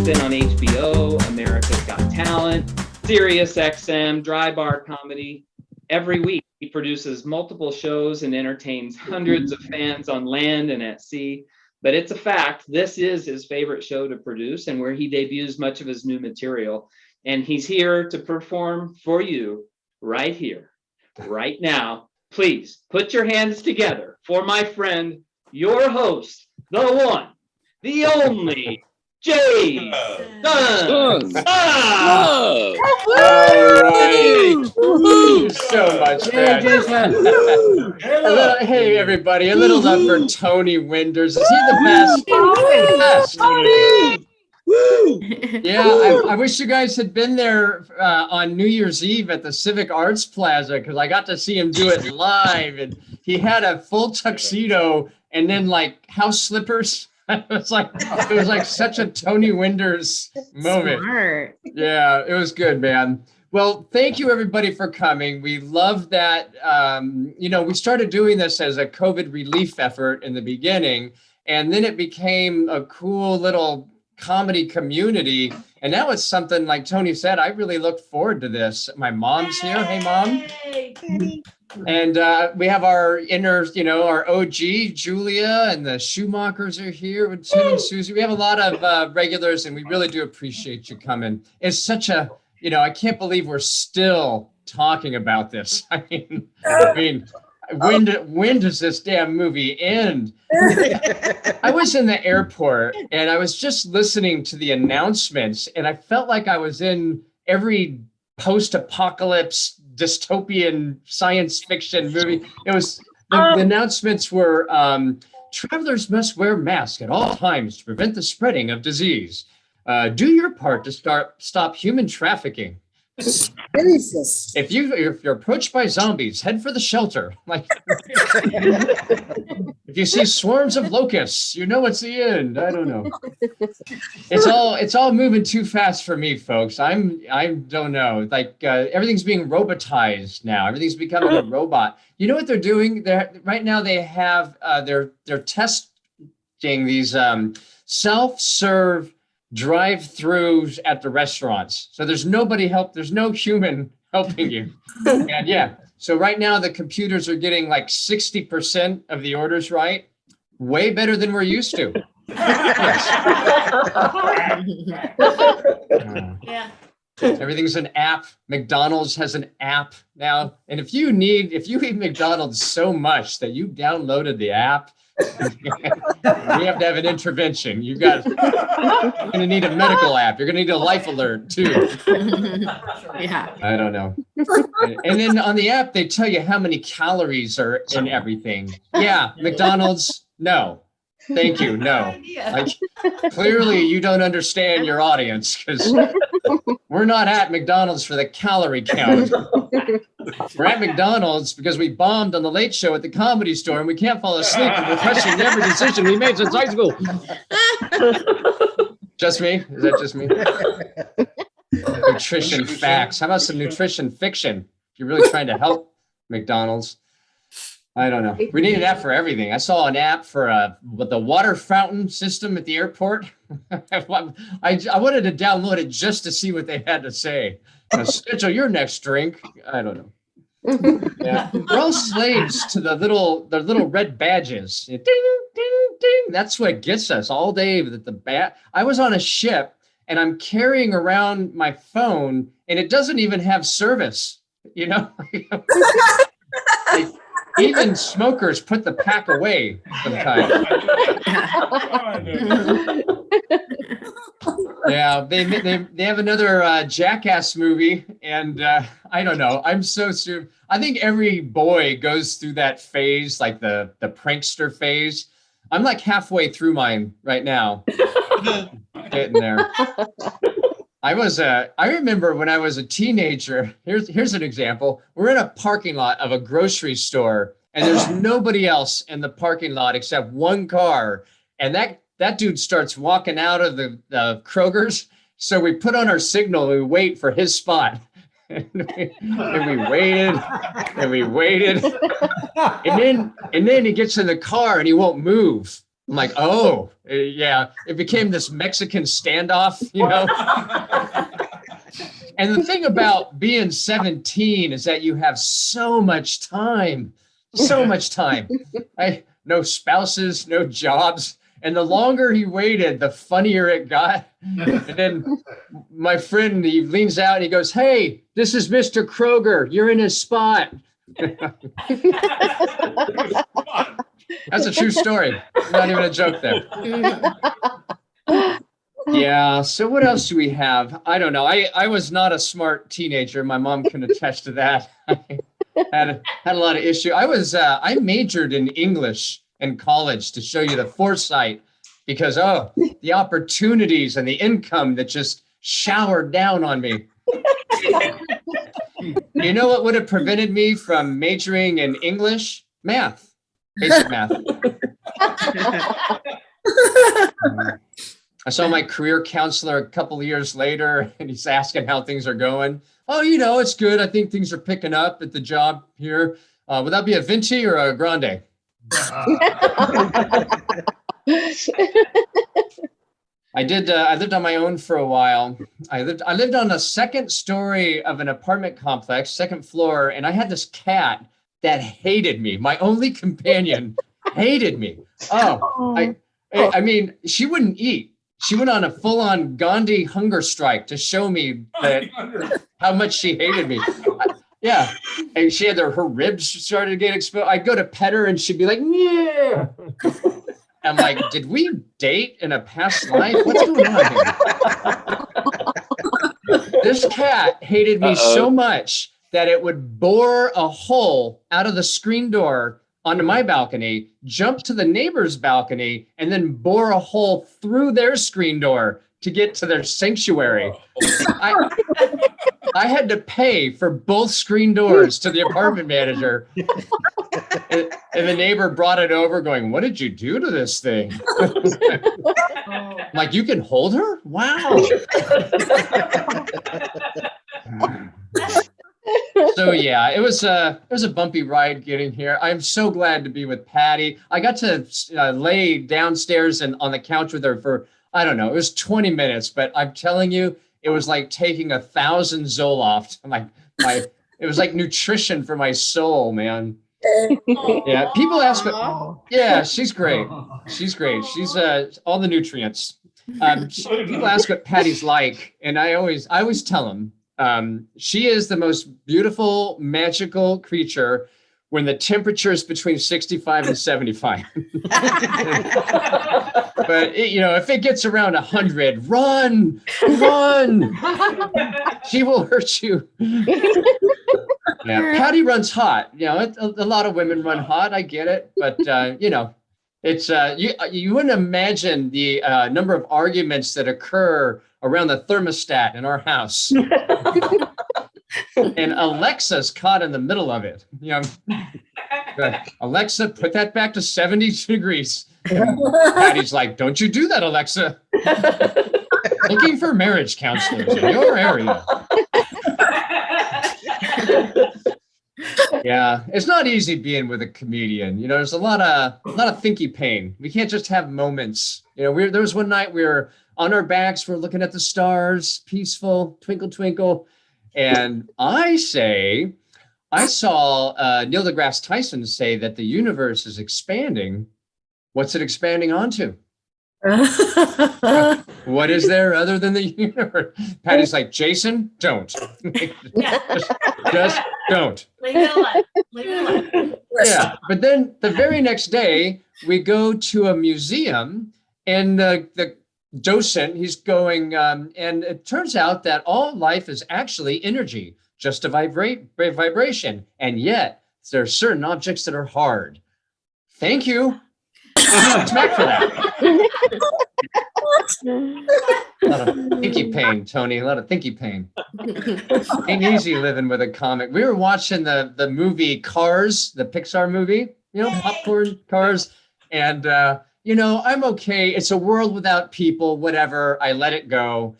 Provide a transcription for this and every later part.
been on HBO, America's Got Talent, Sirius XM, Dry Bar Comedy. Every week, he produces multiple shows and entertains hundreds of fans on land and at sea. But it's a fact, this is his favorite show to produce and where he debuts much of his new material. And he's here to perform for you right here, right now. Please put your hands together for my friend, your host, the one, the only, Jay Dunn. Whoa! All right. Thank you so much, man. Hey, everybody. A little love for Tony Winders. Is he the best? Yeah, I wish you guys had been there on New Year's Eve at the Civic Arts Plaza, because I got to see him do it live, and he had a full tuxedo and then like house slippers. It was like such a Tony Winders moment. Smart. Yeah, it was good, man. Well, thank you everybody for coming. We love that. We started doing this as a COVID relief effort in the beginning, and then it became a cool little comedy community. And now it's something like Tony said, I really look forward to this. My mom's here. Hey, Mom. And we have our our OG, Julia, and the Schumachers are here with Tim and Susie. We have a lot of regulars, and we really do appreciate you coming. It's such a, I can't believe we're still talking about this. I mean, when does this damn movie end? I was in the airport, and I was just listening to the announcements, and I felt like I was in every post-apocalypse dystopian science fiction movie. It was the announcements were travelers must wear masks at all times to prevent the spreading of disease. Do your part to stop human trafficking. Jesus. If you're approached by zombies, head for the shelter. Like if you see swarms of locusts, it's the end. I don't know. It's all moving too fast for me, folks. I don't know. Like everything's being robotized now. Everything's becoming a robot. You know what they're doing? Right now they have they're testing these self-serve drive-throughs at the restaurants. So there's no human helping you. And yeah, so right now the computers are getting like 60% of the orders right. Way better than we're used to. Yeah. Everything's an app. McDonald's has an app now. And if you eat McDonald's so much that you downloaded the app, we have to have an intervention. You're going to need a medical app. You're going to need a life alert too. Yeah. I don't know. And then on the app, they tell you how many calories are in everything. Yeah, McDonald's, no. Thank you, no. Like, clearly you don't understand your audience, because we're not at McDonald's for the calorie count. We're at McDonald's because we bombed on the Late Show at the Comedy Store and we can't fall asleep and we're questioning every decision we made since high school. Just me? Is that just me? Nutrition facts. How about some nutrition fiction? If you're really trying to help McDonald's. I don't know. We need an app for everything. I saw an app for the water fountain system at the airport. I wanted to download it just to see what they had to say. Schedule your next drink. I don't know. Yeah. We're all slaves to the little red badges. Ding, ding, ding. That's what gets us all day. I was on a ship and I'm carrying around my phone and it doesn't even have service. Like, even smokers put the pack away sometimes. Yeah, they have another Jackass movie, and I don't know. I'm so soon. I think every boy goes through that phase, like the prankster phase. I'm like halfway through mine right now. Getting there. I remember when I was a teenager, here's an example. We're in a parking lot of a grocery store and there's nobody else in the parking lot except one car. And that dude starts walking out of the Kroger's. So we put on our signal and we wait for his spot. And we waited. And then he gets in the car and he won't move. I'm like, oh, yeah. It became this Mexican standoff, you know? And the thing about being 17 is that you have so much time, so much time. No spouses, no jobs. And the longer he waited, the funnier it got. And then my friend, he leans out and he goes, hey, this is Mr. Kroger. You're in his spot. That's a true story. Not even a joke there. Yeah. So what else do we have? I don't know. I was not a smart teenager. My mom can attest to that. I had a lot of issue. I majored in English in college to show you the foresight, because the opportunities and the income that just showered down on me. You know what would have prevented me from majoring in English? Math, basic math. I saw my career counselor a couple of years later, and he's asking how things are going. Oh, it's good. I think things are picking up at the job here. Would that be a Venti or a Grande? I lived on my own for a while. I lived on the second story of an apartment complex, second floor, and I had this cat that hated me. My only companion hated me. I mean, she wouldn't eat. She went on a full-on Gandhi hunger strike to show me how much she hated me. Yeah, and she had her ribs started to get exposed. I'd go to pet her and she'd be like, yeah. I'm like, did we date in a past life? What's going on here? This cat hated me so much that it would bore a hole out of the screen door onto my balcony, jump to the neighbor's balcony, and then bore a hole through their screen door to get to their sanctuary. I had to pay for both screen doors to the apartment manager. And the neighbor brought it over going, what did you do to this thing? I'm like, you can hold her? Wow. So yeah, it was a bumpy ride getting here. I'm so glad to be with Patty. I got to lay downstairs and on the couch with her for, I don't know, it was 20 minutes, but I'm telling you, it was like taking 1,000 Zoloft. It was like nutrition for my soul, man. Yeah, people ask me. Yeah, she's great. She's great. She's all the nutrients. People ask what Patty's like, and I always tell them she is the most beautiful, magical creature when the temperature is between 65 and 75. But if it gets around 100, run. She will hurt you. Yeah, Patty runs hot. A lot of women run hot. I get it, but it's you wouldn't imagine the number of arguments that occur around the thermostat in our house. And Alexa's caught in the middle of it. Alexa, put that back to 70 degrees. And Patty's like, don't you do that, Alexa. Looking for marriage counselors in your area. Yeah, it's not easy being with a comedian. There's a lot of thinky pain. We can't just have moments. There was one night we were on our backs, we're looking at the stars, peaceful, twinkle, twinkle. And I saw Neil deGrasse Tyson say that the universe is expanding. What's it expanding onto? What is there other than the universe? Patty's like, Jason, don't. just don't. Leave it alone. Yeah, but then the very next day, we go to a museum, and the docent, he's going, and it turns out that all life is actually energy, just a vibration. And yet, there are certain objects that are hard. Thank you. Smack for that. A lot of thinky pain, Tony. A lot of thinky pain. Ain't easy living with a comic. We were watching the movie Cars, the Pixar movie, popcorn Cars. And, I'm okay. It's a world without people, whatever. I let it go.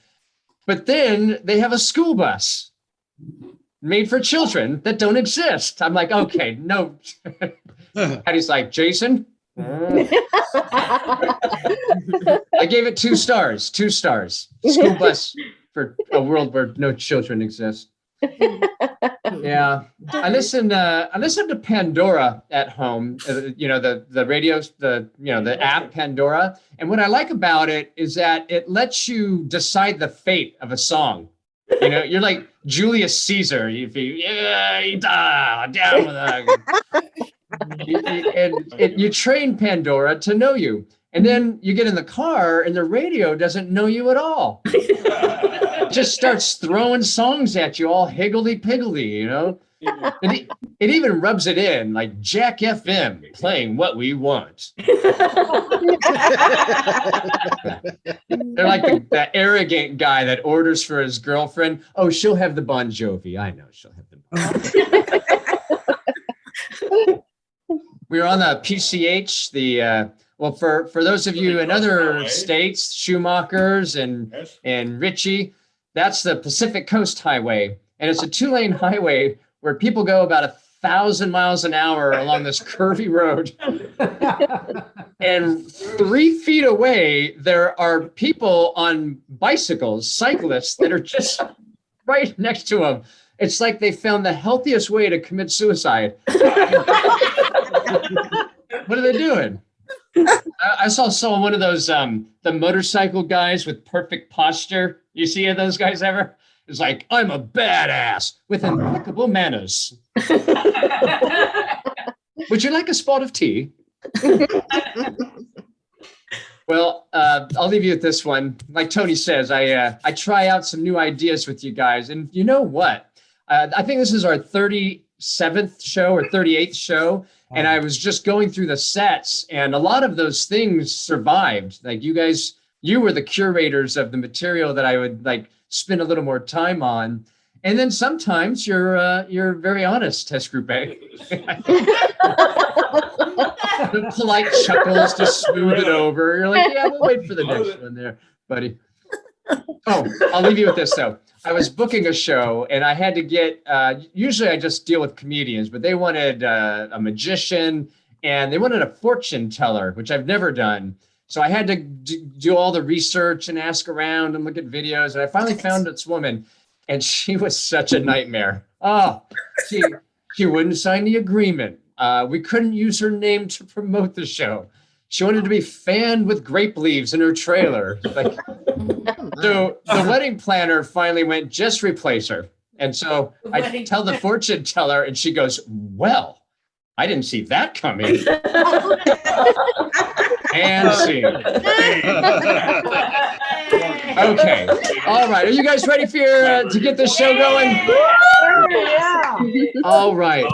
But then they have a school bus made for children that don't exist. I'm like, okay, no. Patty's like, Jason, I gave it 2 stars. 2 stars. School bus for a world where no children exist. Yeah, I listen to Pandora at home. The radios, the app Pandora. And what I like about it is that it lets you decide the fate of a song. You're like Julius Caesar. Down with that. You train Pandora to know you. And then you get in the car and the radio doesn't know you at all. It just starts throwing songs at you all higgledy-piggledy, It even rubs it in like Jack FM playing what we want. They're like the arrogant guy that orders for his girlfriend. Oh, she'll have the Bon Jovi. I know she'll have the Bon Jovi. We were on the PCH, for those of you in other states, Schumachers and Ritchie, that's the Pacific Coast Highway. And it's a 2-lane highway where people go about 1,000 miles an hour along this curvy road. And 3 feet away, there are people on bicycles, cyclists, that are just right next to them. It's like they found the healthiest way to commit suicide. What are they doing? I saw one of those the motorcycle guys with perfect posture. You see those guys ever? It's like, I'm a badass with impeccable manners. Would you like a spot of tea? Well, I'll leave you with this one. Like Tony says, I try out some new ideas with you guys, and you know what? I think this is our 37th show or 38th show. And I was just going through the sets, and a lot of those things survived. Like you guys, you were the curators of the material that I would like spend a little more time on. And then sometimes you're very honest, Test Group A. The polite chuckles to smooth it over. You're like, yeah, we'll wait for the next one there, buddy. Oh, I'll leave you with this though. I was booking a show and I had to get, usually I just deal with comedians, but they wanted a magician and they wanted a fortune teller, which I've never done. So I had to do all the research and ask around and look at videos. And I finally found this woman and she was such a nightmare. Oh, she wouldn't sign the agreement. We couldn't use her name to promote the show. She wanted to be fanned with grape leaves in her trailer. Like, so the wedding planner finally went, just replace her. And so I tell the fortune teller and she goes, well, I didn't see that coming. And scene. Okay. All right. Are you guys ready for to get this show going? Yeah. All right.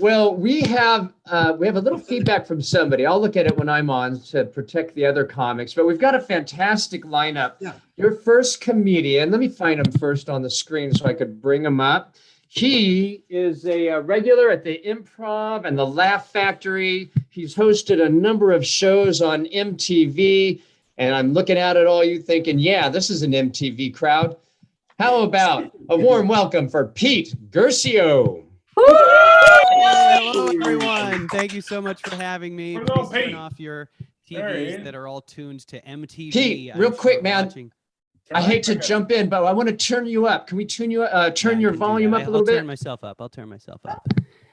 Well, we have a little feedback from somebody. I'll look at it when I'm on to protect the other comics, but we've got a fantastic lineup. Yeah. Your first comedian, let me find him first on the screen so I could bring him up. He is a regular at the Improv and the Laugh Factory. He's hosted a number of shows on MTV, and I'm looking out at all you thinking, yeah, this is an MTV crowd. How about a warm welcome for Peet Guercio? Hello, everyone. Thank you so much for having me. Please turn off your TVs that are all tuned to MTV. Pete, real quick, man. I hate to jump in, but I want to turn you up. Can we turn your volume up a little bit? I'll turn myself up.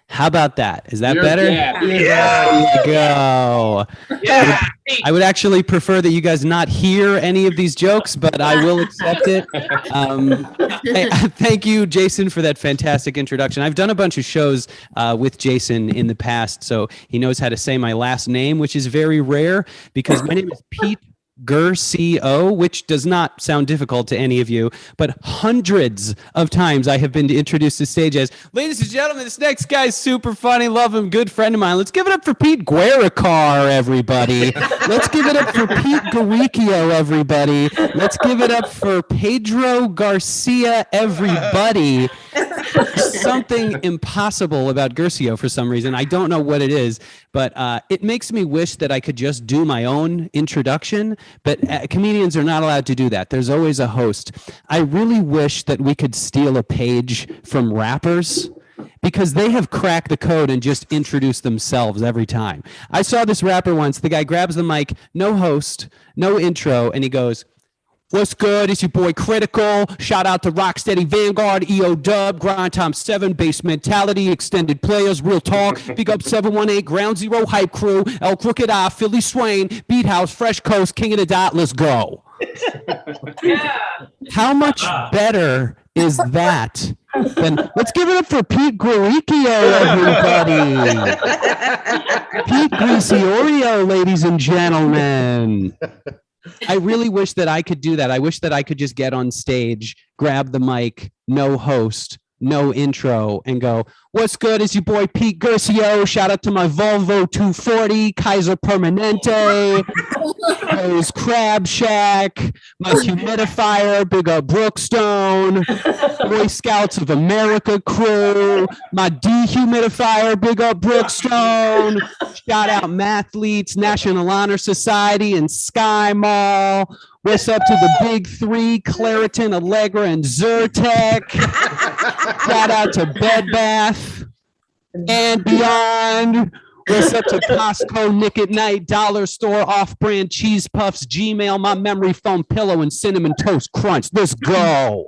How about that? Is that better? Yeah. There you go. Yeah. I would actually prefer that you guys not hear any of these jokes, but I will accept it. Thank you, Jason, for that fantastic introduction. I've done a bunch of shows with Jason in the past, so he knows how to say my last name, which is very rare because my name is Peet Guercio, which does not sound difficult to any of you, but hundreds of times I have been introduced to stage as, ladies and gentlemen, this next guy's super funny, love him, good friend of mine. Let's give it up for Peet Guercio, everybody. Let's give it up for Peet Guercio, everybody. Let's give it up for Pedro Garcia, everybody. Something impossible about Guercio for some reason. I don't know what it is, but it makes me wish that I could just do my own introduction, but comedians are not allowed to do that. There's always a host. I really wish that we could steal a page from rappers because they have cracked the code and just introduced themselves every time. I saw this rapper once. The guy grabs the mic, no host, no intro, and he goes, "What's good? It's your boy Critical. Shout out to Rocksteady Vanguard, EO Dub, Grind Time 7, Base Mentality, Extended Players, Real Talk, Big Up 718, Ground Zero Hype Crew, El Crooked Eye, Philly Swain, Beat House, Fresh Coast, King of the Dot. Let's go." Yeah. How much better is that than, let's give it up for Peet Guercio, everybody. Peet Guercio, ladies and gentlemen. I really wish that I could do that. I wish that I could just get on stage, grab the mic, no host, no intro, and go, "What's good? It's your boy Peet Guercio. Shout out to my Volvo 240, Kaiser Permanente, Co's Crab Shack, my humidifier, Big Up Brookstone, Boy Scouts of America crew, my dehumidifier, Big Up Brookstone. Shout out Mathletes, National Honor Society, and Sky Mall. What's up to the big three, Claritin, Allegra, and Zyrtec. Shout out to Bed Bath and Beyond. What's up to Costco, Nick at Night, Dollar Store, Off-Brand Cheese Puffs, Gmail, My Memory Foam Pillow, and Cinnamon Toast Crunch. Let's go.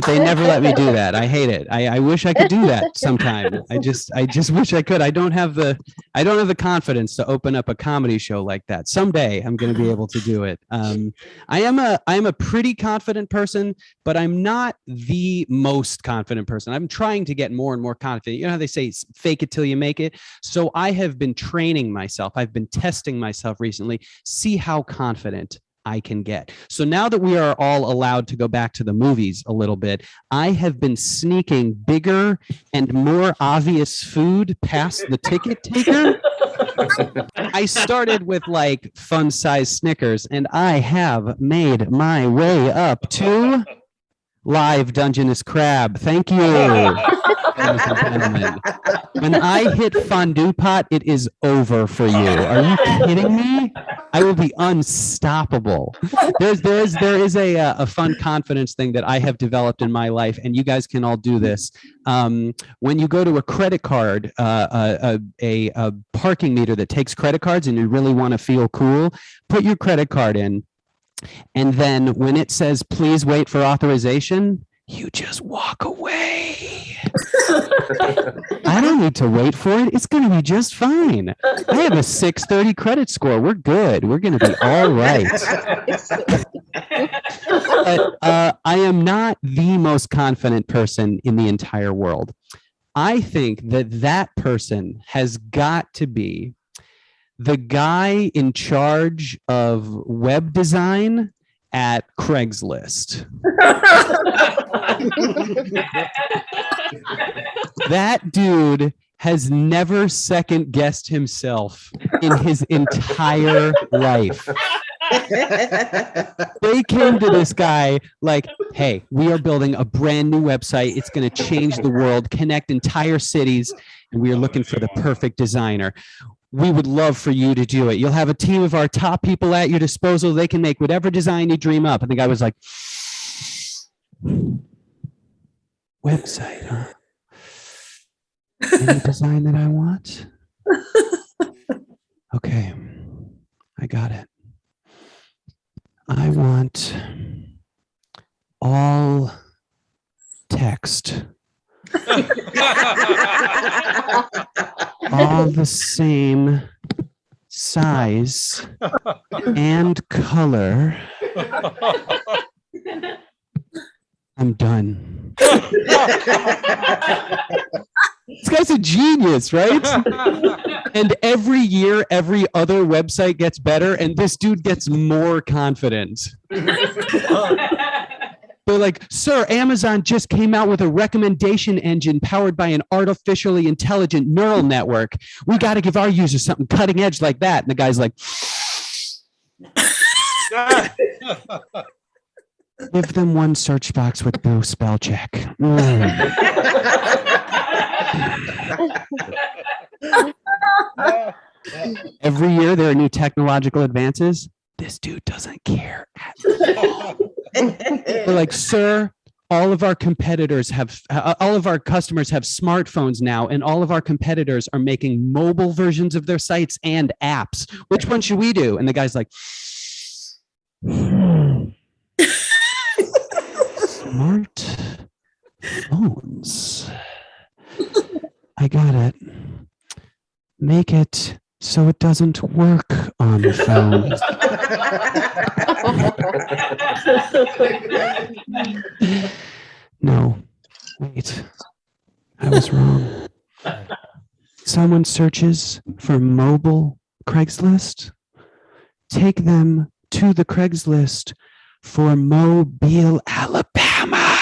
They never let me do that. I hate it. I wish I could do that sometime. I just wish I could. I don't have the confidence to open up a comedy show like that. Someday I'm going to be able to do it. I am a pretty confident person, but I'm not the most confident person. I'm trying to get more and more confident. You know how they say fake it till you make it? So I have been training myself. I've been testing myself recently, see how confident I can get. So now that we are all allowed to go back to the movies a little bit, I have been sneaking bigger and more obvious food past the ticket taker. I started with like fun size Snickers, and I have made my way up to live Dungeness crab. Thank you. Ladies and gentlemen. When I hit fondue pot, it is over for you. Are you kidding me? I will be unstoppable. There is a fun confidence thing that I have developed in my life, and you guys can all do this. When you go to a credit card, a parking meter that takes credit cards, and you really want to feel cool, put your credit card in, and then when it says please wait for authorization, you just walk away. I don't need to wait for it. It's going to be just fine. I have a 630 credit score. We're good. We're going to be all right. But I am not the most confident person in the entire world. I think that person has got to be the guy in charge of web design at Craigslist. That dude has never second guessed himself in his entire life. They came to this guy like, "Hey, we are building a brand new website. It's going to change the world, connect entire cities, and we are looking for the perfect designer. We would love for you to do it. You'll have a team of our top people at your disposal. They can make whatever design you dream up." And the guy was like, "Website, huh? Any design that I want? Okay, I got it. I want all text. All the same size and color. I'm done." This guy's a genius, right? And every year, every other website gets better, and this dude gets more confident. They're like, "Sir, Amazon just came out with a recommendation engine powered by an artificially intelligent neural network. We got to give our users something cutting edge like that." And the guy's like, "Give them one search box with no spell check." Every year there are new technological advances. This dude doesn't care at all. They're like, "Sir, all of our competitors have, all of our customers have smartphones now, and all of our competitors are making mobile versions of their sites and apps. Which one should we do? And the guy's like, smart phones. I got it. Make it so it doesn't work on the phone. No, wait, I was wrong. Someone searches for mobile Craigslist, take them to the Craigslist for Mobile, Alabama.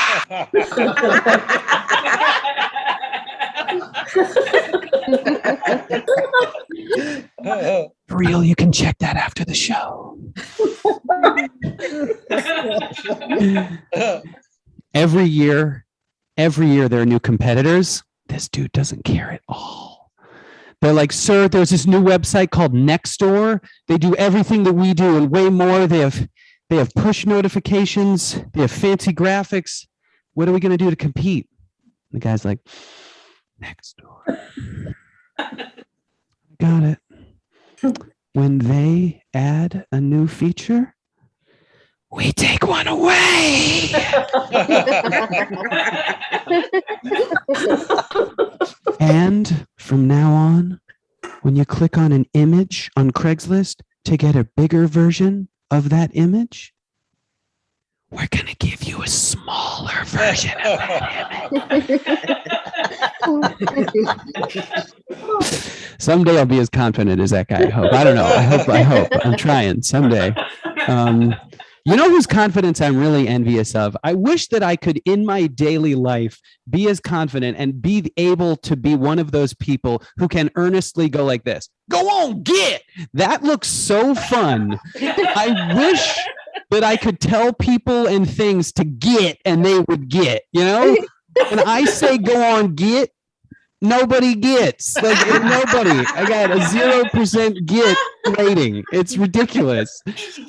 For real, you can check that after the show. Every year there are new competitors. This dude doesn't care at all. They're like, sir, there's this new website called Nextdoor. They do everything that we do and way more. They have push notifications. They have fancy graphics. What are we going to do to compete? The guy's like, Nextdoor. Got it. When they add a new feature, we take one away. And from now on, when you click on an image on Craigslist to get a bigger version of that image, we're going to give you a smaller version of that image. Someday I'll be as confident as that guy. I hope. I don't know. I hope. I'm trying someday. You know whose confidence I'm really envious of? I wish that I could, in my daily life, be as confident and be able to be one of those people who can earnestly go like this. Go on, get. That looks so fun. I wish that I could tell people and things to get and they would get, you know? When I say go on, get, nobody gets. Like nobody. I got a 0% get rating. It's ridiculous.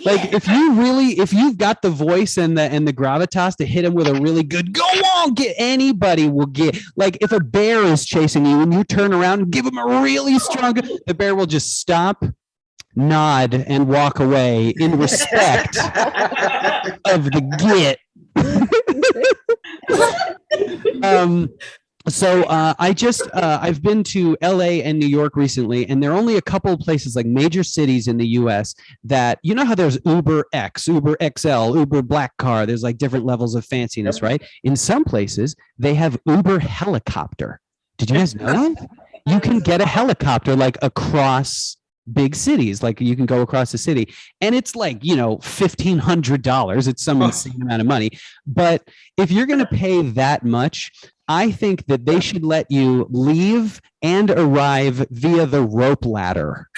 Like if you've got the voice and the gravitas to hit him with a really good go on, get, anybody will get. Like if a bear is chasing you and you turn around and give him a really strong, the bear will just stop, nod, and walk away in respect of the get. So I've been to LA and New York recently, and there are only a couple of places, like major cities in the US, that, you know how there's Uber X, Uber XL, Uber Black Car, there's like different levels of fanciness, right? In some places, they have Uber Helicopter. Did you guys know that? You can get a helicopter like across big cities, like you can go across the city, and it's like, you know, $1,500. It's some insane amount of money. But if you're going to pay that much, I think that they should let you leave and arrive via the rope ladder.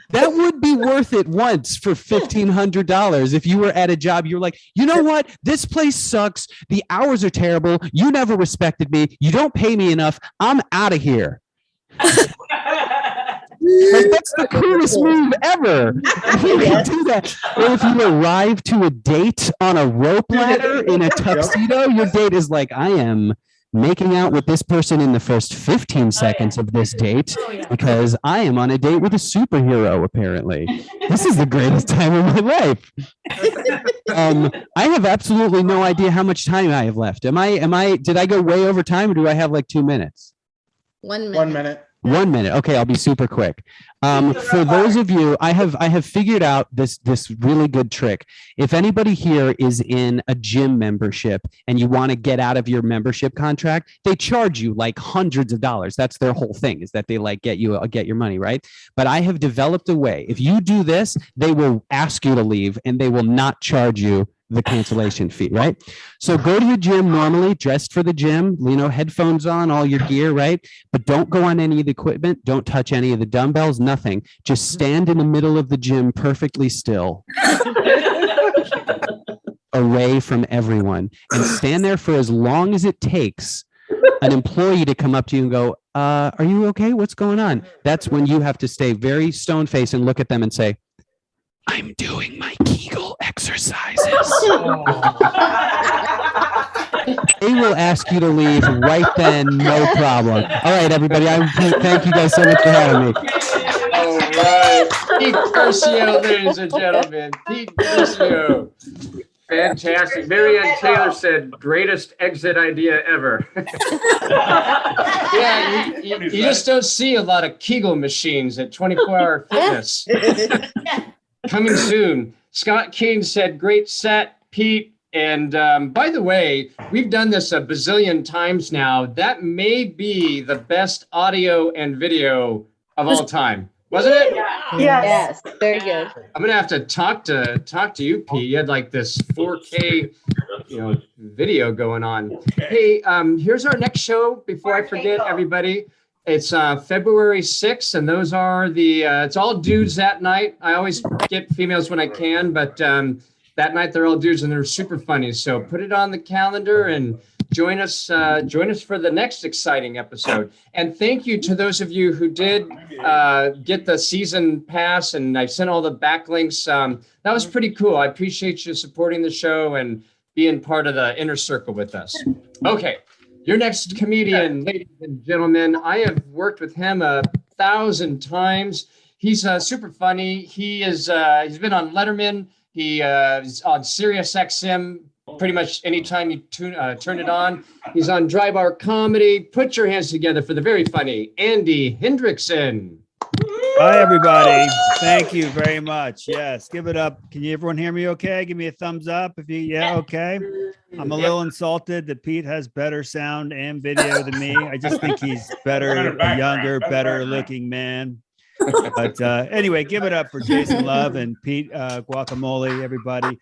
That would be worth it once for $1,500. If you were at a job, you're like, you know what? This place sucks. The hours are terrible. You never respected me. You don't pay me enough. I'm out of here. Like, that's the coolest move ever. If you can do that. Or if you arrive to a date on a rope ladder in a tuxedo, your date is like, I am making out with this person in the first 15 seconds of this date because I am on a date with a superhero, apparently. This is the greatest time of my life. I have absolutely no idea how much time I have left. Did I go way over time, or do I have like 2 minutes? 1 minute. 1 minute. 1 minute. Okay, I'll be super quick. For those of you, I have figured out this really good trick. If anybody here is in a gym membership and you want to get out of your membership contract, they charge you like hundreds of dollars. That's their whole thing, is that they like get your money, right? But I have developed a way. If you do this, they will ask you to leave and they will not charge you the cancellation fee, right? So go to the gym normally, dressed for the gym, you know, headphones on, all your gear, right? But don't go on any of the equipment. Don't touch any of the dumbbells, nothing. Just stand in the middle of the gym perfectly still, away from everyone, and stand there for as long as it takes an employee to come up to you and go, are you okay? What's going on? That's when you have to stay very stone-faced and look at them and say, I'm doing my Kegel exercises. They will ask you to leave right then, no problem. All right, everybody. Thank you guys so much for having me. All right. Peet Guercio, ladies and gentlemen. Peet Guercio. Fantastic. Marianne Taylor said, greatest exit idea ever. Yeah, you just don't see a lot of Kegel machines at 24-hour fitness. Coming soon. Scott King said, great set, Pete. And by the way, we've done this a bazillion times now. That may be the best audio and video of all time. Wasn't it? Yes. Very good. I'm gonna have to talk to you, Pete. You had like this 4K, video going on. Hey, here's our next show. Before I forget, everybody, it's February 6th, and those are it's all dudes that night. I always get females when I can, but that night they're all dudes and they're super funny. So put it on the calendar and join us for the next exciting episode. And thank you to those of you who did get the season pass, and I sent all the backlinks. That was pretty cool. I appreciate you supporting the show and being part of the inner circle with us. Okay, your next comedian, ladies and gentlemen, I have worked with him 1,000 times. He's super funny. He's been on Letterman. He is on Sirius XM. Pretty much anytime you turn it on. He's on Dry Bar Comedy. Put your hands together for the very funny Andy Hendrickson. Hi, everybody. Thank you very much. Yes, give it up. Can everyone hear me okay? Give me a thumbs up if you, okay. I'm a little insulted that Pete has better sound and video than me. I just think he's better, younger, better looking man. But anyway, give it up for Jason Love and Pete Guacamole, everybody.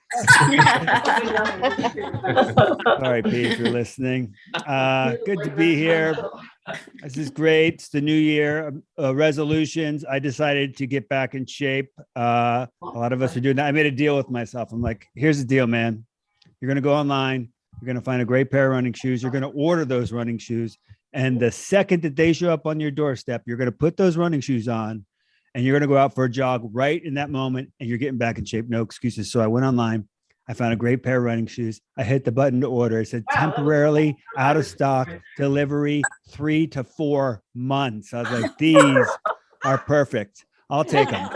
All right, Pete, if you're listening. Good to be here. This is great. It's the new year. Resolutions. I decided to get back in shape. A lot of us are doing that. I made a deal with myself. I'm like, here's the deal, man. You're going to go online. You're going to find a great pair of running shoes. You're going to order those running shoes. And the second that they show up on your doorstep, you're going to put those running shoes on and you're going to go out for a jog right in that moment. And you're getting back in shape. No excuses. So I went online. I found a great pair of running shoes. I hit the button to order. It said temporarily out of stock, delivery 3 to 4 months. I was like, these are perfect. I'll take them.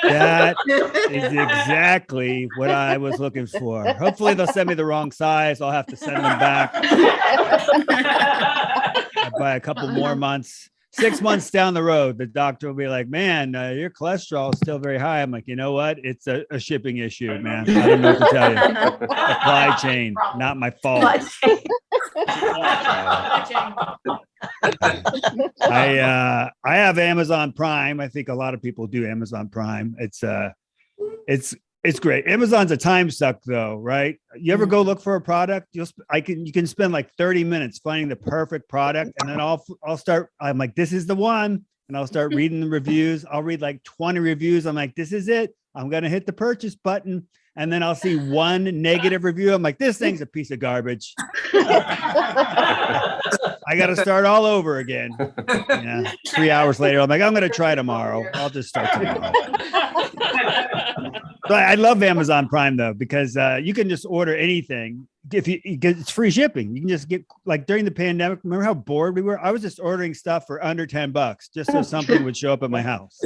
That is exactly what I was looking for. Hopefully they'll send me the wrong size. I'll have to send them back. By a couple more months. 6 months down the road, the doctor will be like, man, your cholesterol is still very high. I'm like, you know what? It's a shipping issue, man. I don't know what to tell you. Supply chain, not my fault. I have Amazon Prime. I think a lot of people do Amazon Prime. It's great. Amazon's a time suck though, right? You ever go look for a product? You can spend like 30 minutes finding the perfect product, and then I'm like, this is the one, and I'll start reading the reviews. I'll read like 20 reviews. I'm like, this is it. I'm gonna hit the purchase button, and then I'll see one negative review. I'm like, this thing's a piece of garbage. I got to start all over again. Yeah. 3 hours later, I'm like, I'm going to try tomorrow. I'll just start tomorrow. But I love Amazon Prime though, because you can just order anything. It's free shipping. You can just get, like, during the pandemic, remember how bored we were? I was just ordering stuff for under $10 just so something would show up at my house,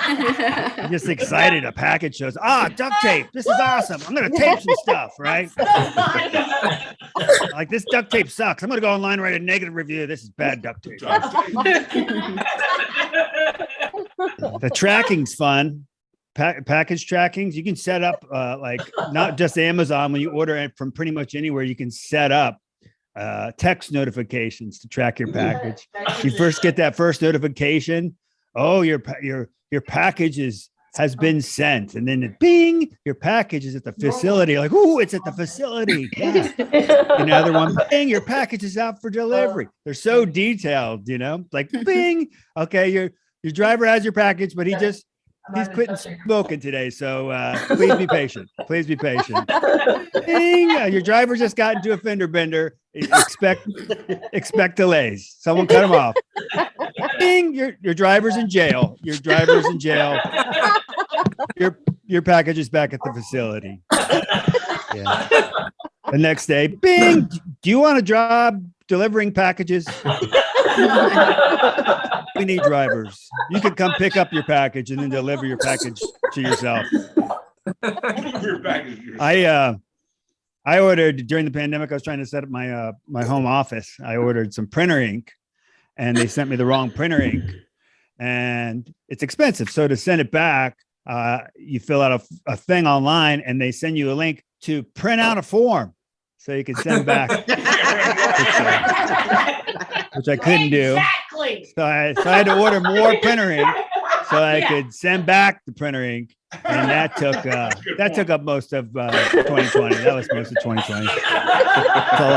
I'm just excited. A package shows, duct tape. This is awesome. I'm going to tape some stuff, right? Like, this duct tape sucks. I'm going to go online and write a negative review. This is bad duct tape. The tracking's fun. Package trackings, you can set up like not just Amazon. When you order it from pretty much anywhere, you can set up text notifications to track your package. You first get that first notification. Oh, your package has been sent, and then bing, your package is at the facility. Like, ooh, it's at the facility. Yeah. Another one, bing, your package is out for delivery. They're so detailed, like bing. Okay, your driver has your package, but he's quitting smoking today, so please be patient. Please be patient. Ding, your driver just got into a fender bender. Expect delays. Someone cut him off. Bing, your driver's in jail. Your driver's in jail. Your package is back at the facility. Yeah. The next day, bing, do you want a job delivering packages? We need drivers. You could come pick up your package and then deliver your package to yourself. I ordered during the pandemic, I was trying to set up my my home office. I ordered some printer ink and they sent me the wrong printer ink and it's expensive. So to send it back, you fill out a thing online and they send you a link to print out a form so you can send back, which I couldn't do. Exactly. So I had to order more printer ink so I could send back the printer ink. And that took up most of 2020. That was most of 2020. It's a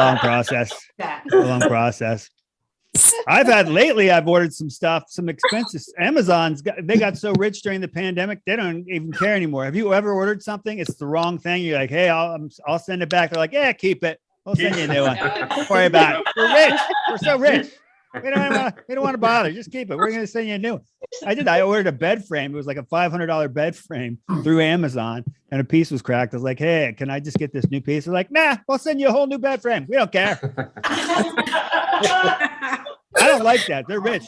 long process. I've ordered some stuff, some expenses. They got so rich during the pandemic, they don't even care anymore. Have you ever ordered something? It's the wrong thing. You're like, hey, I'll send it back. They're like, yeah, keep it. We'll send you a new one. Don't worry about it. We're rich. We're so rich. We don't want to bother. Just keep it. We're going to send you a new one. I ordered a bed frame. It was like a $500 bed frame through Amazon and a piece was cracked. I was like, hey, can I just get this new piece? They're like, nah, we'll send you a whole new bed frame. We don't care. I don't like that. They're rich.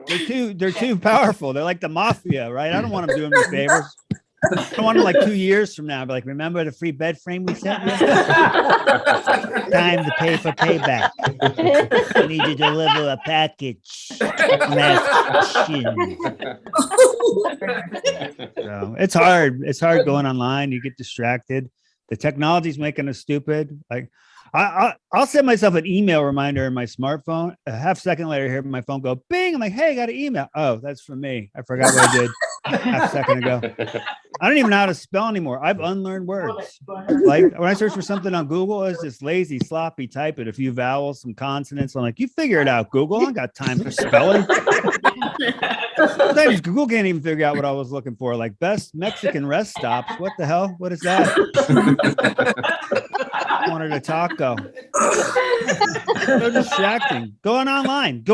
They're too powerful. They're like the mafia, right? I don't want them doing me favors. I don't want them like 2 years from now. Be like, remember the free bed frame we sent you? Time to pay for payback. I need you to deliver a package. So it's hard. It's hard going online. You get distracted. The technology's making us stupid. Like I'll send myself an email reminder in my smartphone. A half second later, hear my phone go bing. I'm like, hey, I got an email. Oh, that's from me. I forgot what I did half a second ago. I don't even know how to spell anymore. I've unlearned words. Like when I search for something on Google, it's just lazy, sloppy type it. A few vowels, some consonants. I'm like, you figure it out, Google. I don't got time for spelling. Sometimes Google can't even figure out what I was looking for. Like best Mexican rest stops. What the hell? What is that? I wanted a taco. So distracting. Going online.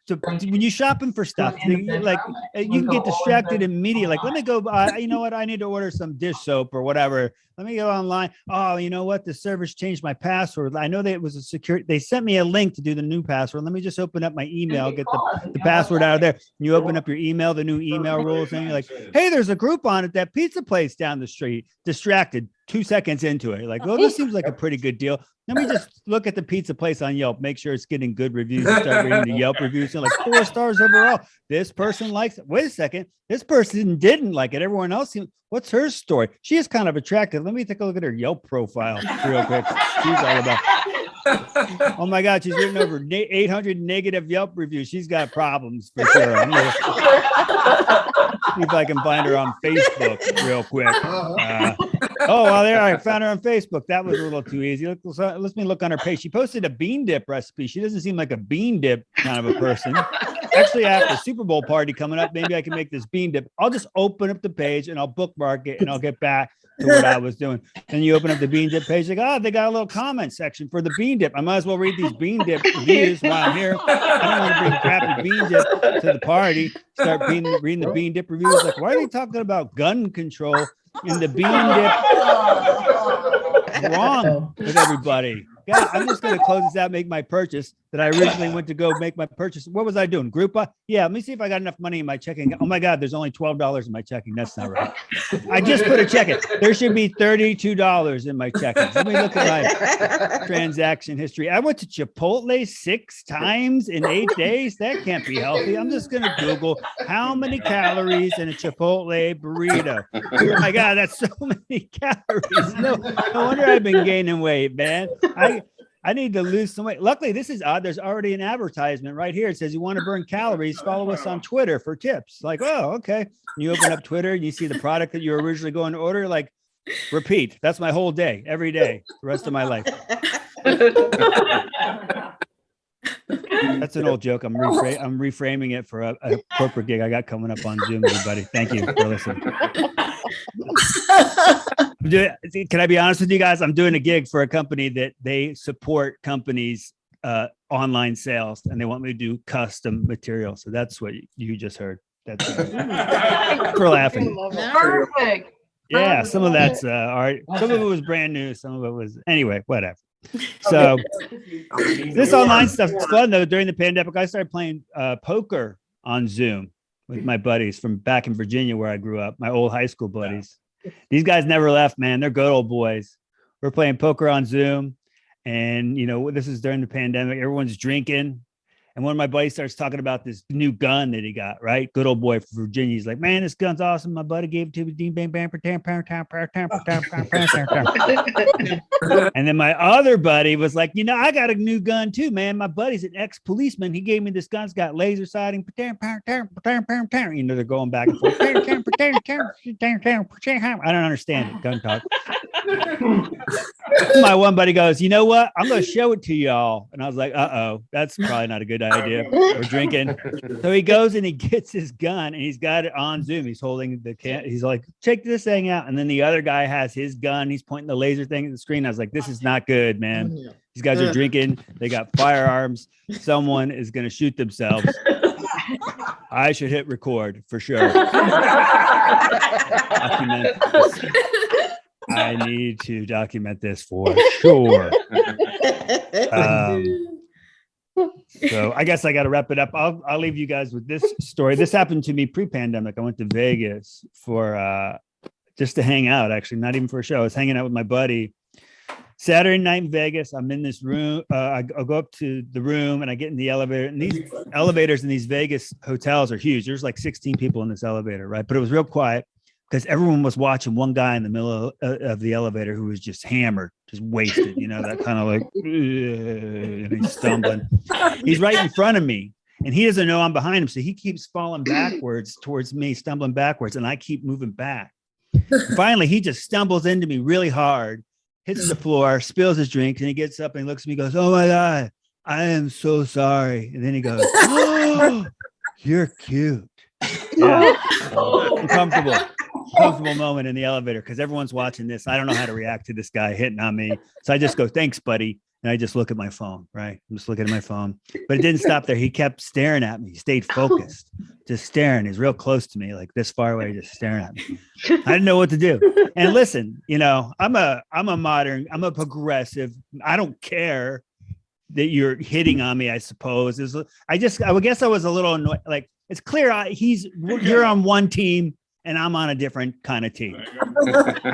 So when you're shopping for stuff, like you can get distracted immediately. Like, let me go. You know what? I need to order some dish soap or whatever. Let me go online. Oh, you know what? The servers changed my password. I know that it was a secure. They sent me a link to do the new password. Let me just open up my email, get the password out of there. And you open up your email, the new email rules, and you're like, hey, there's a group on at that pizza place down the street. Distracted. 2 seconds into it, you're like, well, this seems like a pretty good deal. Let me just look at the pizza place on Yelp, make sure it's getting good reviews. You start reading the Yelp reviews. You're like 4 stars overall. This person likes it. Wait a second. This person didn't like it. Everyone else, what's her story? She is kind of attractive. Let me take a look at her Yelp profile real quick. She's all about. Oh my God, she's written over 800 negative Yelp reviews. She's got problems for sure. I'm gonna see if I can find her on Facebook real quick. Well, there I found her on Facebook. That was a little too easy. Let me look on her page. She posted a bean dip recipe. She doesn't seem like a bean dip kind of a person. Actually, I have a Super Bowl party coming up. Maybe I can make this bean dip. I'll just open up the page and I'll bookmark it and I'll get back to what I was doing. And you open up the bean dip page, like, oh, they got a little comment section for the bean dip. I might as well read these bean dip reviews while I'm here. I don't want to bring crappy bean dip to the party. Start reading the bean dip reviews. Like, why are they talking about gun control in the bean dip? What's wrong with everybody? God, I'm just going to close this out, make my purchase that I originally went to go make my purchase. What was I doing? Groupa? Yeah, let me see if I got enough money in my checking. Oh my God, there's only $12 in my checking. That's not right. I just put a check in. There should be $32 in my checking. Let me look at my transaction history. I went to Chipotle 6 times in 8 days. That can't be healthy. I'm just going to Google how many calories in a Chipotle burrito. Oh my God, that's so many calories. No wonder I've been gaining weight, man. I need to lose some weight. Luckily, this is odd. There's already an advertisement right here. It says, you want to burn calories, follow us on Twitter for tips. Like, oh, okay. You open up Twitter and you see the product that you were originally going to order. Like, repeat. That's my whole day, every day, the rest of my life. That's an old joke. I'm reframing it for a corporate gig I got coming up on Zoom, everybody. Thank you for listening. Can I be honest with you guys? I'm doing a gig for a company that they support companies online sales, and they want me to do custom material. So that's what you just heard. That's for laughing. Perfect. Yeah, some of that's art. Some of it was brand new. Some of it was anyway, whatever. So this online stuff is fun though. During the pandemic, I started playing poker on Zoom with my buddies from back in Virginia where I grew up, my old high school buddies. These guys never left, man. They're good old boys. We're playing poker on Zoom. And, you know, this is during the pandemic. Everyone's drinking. And one of my buddies starts talking about this new gun that he got, right? Good old boy from Virginia. He's like, man, this gun's awesome. My buddy gave it to me. And then my other buddy was like, you know, I got a new gun too, man. My buddy's an ex-policeman. He gave me this gun. It's got laser sighting. You know, they're going back and forth. I don't understand it. Gun talk. My one buddy goes, you know what? I'm going to show it to y'all. And I was like, uh-oh, that's probably not a good idea. We're drinking. So he goes and he gets his gun and he's got it on Zoom. He's holding the can. He's like, check this thing out. And then the other guy has his gun. He's pointing the laser thing at the screen. I was like, this is not good, man. These guys are drinking. They got firearms. Someone is going to shoot themselves. I should hit record for sure. I need to document this for sure. So I guess I got to wrap it up. I'll leave you guys with this story. This happened to me pre-pandemic. I went to Vegas for just to hang out, actually, not even for a show. I was hanging out with my buddy. Saturday night in Vegas, I'm in this room. I'll go up to the room and I get in the elevator. And these elevators in these Vegas hotels are huge. There's like 16 people in this elevator, right? But it was real quiet because everyone was watching one guy in the middle of the elevator who was just hammered, just wasted, you know, that kind of like, and he's stumbling. He's right in front of me and he doesn't know I'm behind him. So he keeps falling backwards towards me, stumbling backwards, and I keep moving back. And finally, he just stumbles into me really hard, hits the floor, spills his drink, and he gets up and he looks at me and goes, oh my God, I am so sorry. And then he goes, oh, you're cute. Yeah. Uncomfortable moment in the elevator because everyone's watching this. I don't know how to react to this guy hitting on me. So I just go, thanks, buddy. And I just look at my phone, right? I'm just looking at my phone. But it didn't stop there. He kept staring at me. He stayed focused, just staring. He's real close to me, like this far away, just staring at me. I didn't know what to do. And listen, you know, I'm a progressive. I don't care that you're hitting on me, I suppose. I guess I was a little annoyed. Like, it's clear you're on one team and I'm on a different kind of team.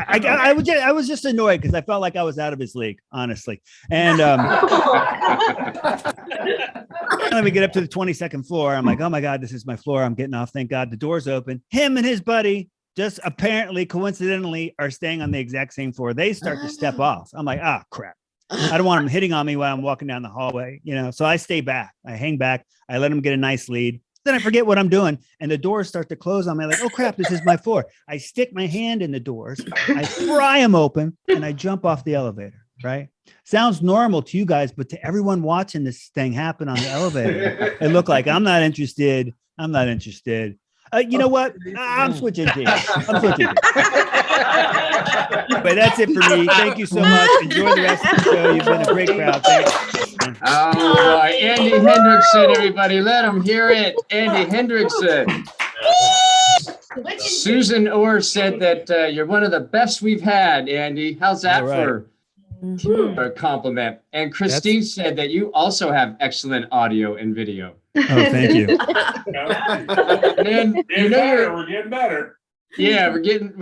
I was just annoyed because I felt like I was out of his league, honestly. And let me get up to the 22nd floor. I'm like, oh my God, this is my floor. I'm getting off. Thank God the door's open. Him and his buddy just apparently coincidentally are staying on the exact same floor. They start to step off. I'm like, ah, crap. I don't want him hitting on me while I'm walking down the hallway, you know? So I stay back. I hang back. I let him get a nice lead. Then I forget what I'm doing and the doors start to close on me. Like, oh crap, this is my floor. I stick my hand in the doors, I pry them open and I jump off the elevator, right? Sounds normal to you guys, but to everyone watching this thing happen on the elevator, it looked like I'm not interested. You know what? I'm switching teams. But that's it for me. Thank you so much. Enjoy the rest of the show. You've been a great crowd. Thanks. Oh, Andy Hendrickson, everybody. Let them hear it. Andy Hendrickson. Susan Orr said that you're one of the best we've had, Andy. How's that for a compliment? And Christine said that you also have excellent audio and video. Oh, thank you. And then, We're getting better. Yeah, we're getting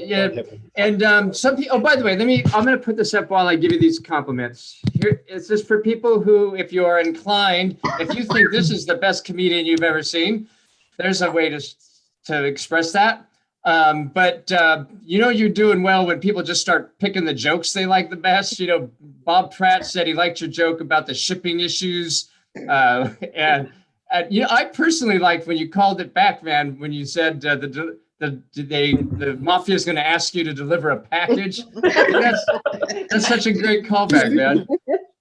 yeah. And some people, oh, by the way, I'm going to put this up while I give you these compliments. Here, it's just for people who, if you are inclined, if you think this is the best comedian you've ever seen, there's a way to express that. But you know, you're doing well when people just start picking the jokes they like the best. You know, Bob Pratt said he liked your joke about the shipping issues. And you know, I personally liked when you called it back, man, when you said the mafia is going to ask you to deliver a package. That's such a great callback, man.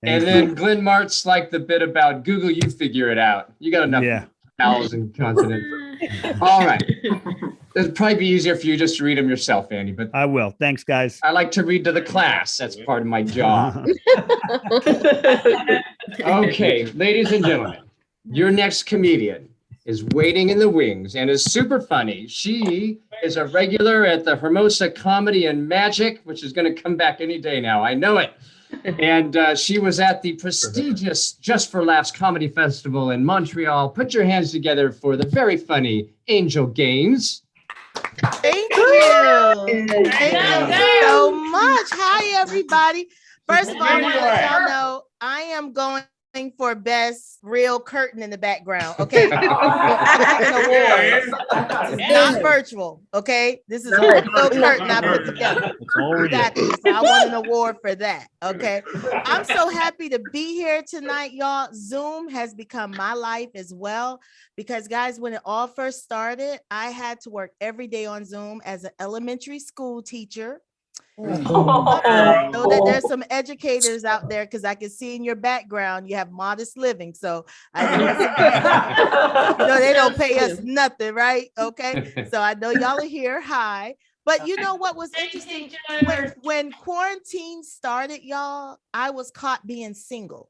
And then Glenn Martz liked the bit about Google, you figure it out. You got enough vowels and consonants. All right. It'd probably be easier for you just to read them yourself, Andy, but I will. Thanks, guys. I like to read to the class. That's part of my job. Okay, ladies and gentlemen, your next comedian is waiting in the wings and is super funny. She is a regular at the Hermosa Comedy and Magic, which is going to come back any day now. I know it. And she was at the prestigious Just for Laughs Comedy Festival in Montreal. Put your hands together for the very funny Angel Gaines. Thank you. Thank you so much. Hi, everybody. First of all, I want to let y'all know I am going for best real curtain in the background. Okay. An award. It's not virtual. Okay. This is a real curtain I put together. Exactly. So I want an award for that. Okay. I'm so happy to be here tonight, y'all. Zoom has become my life as well. Because guys, when it all first started, I had to work every day on Zoom as an elementary school teacher. I know that there's some educators out there because I can see in your background you have modest living. So I know they don't pay us nothing, right? Okay. So I know y'all are here. Hi. But you know what was interesting? When quarantine started, y'all, I was caught being single.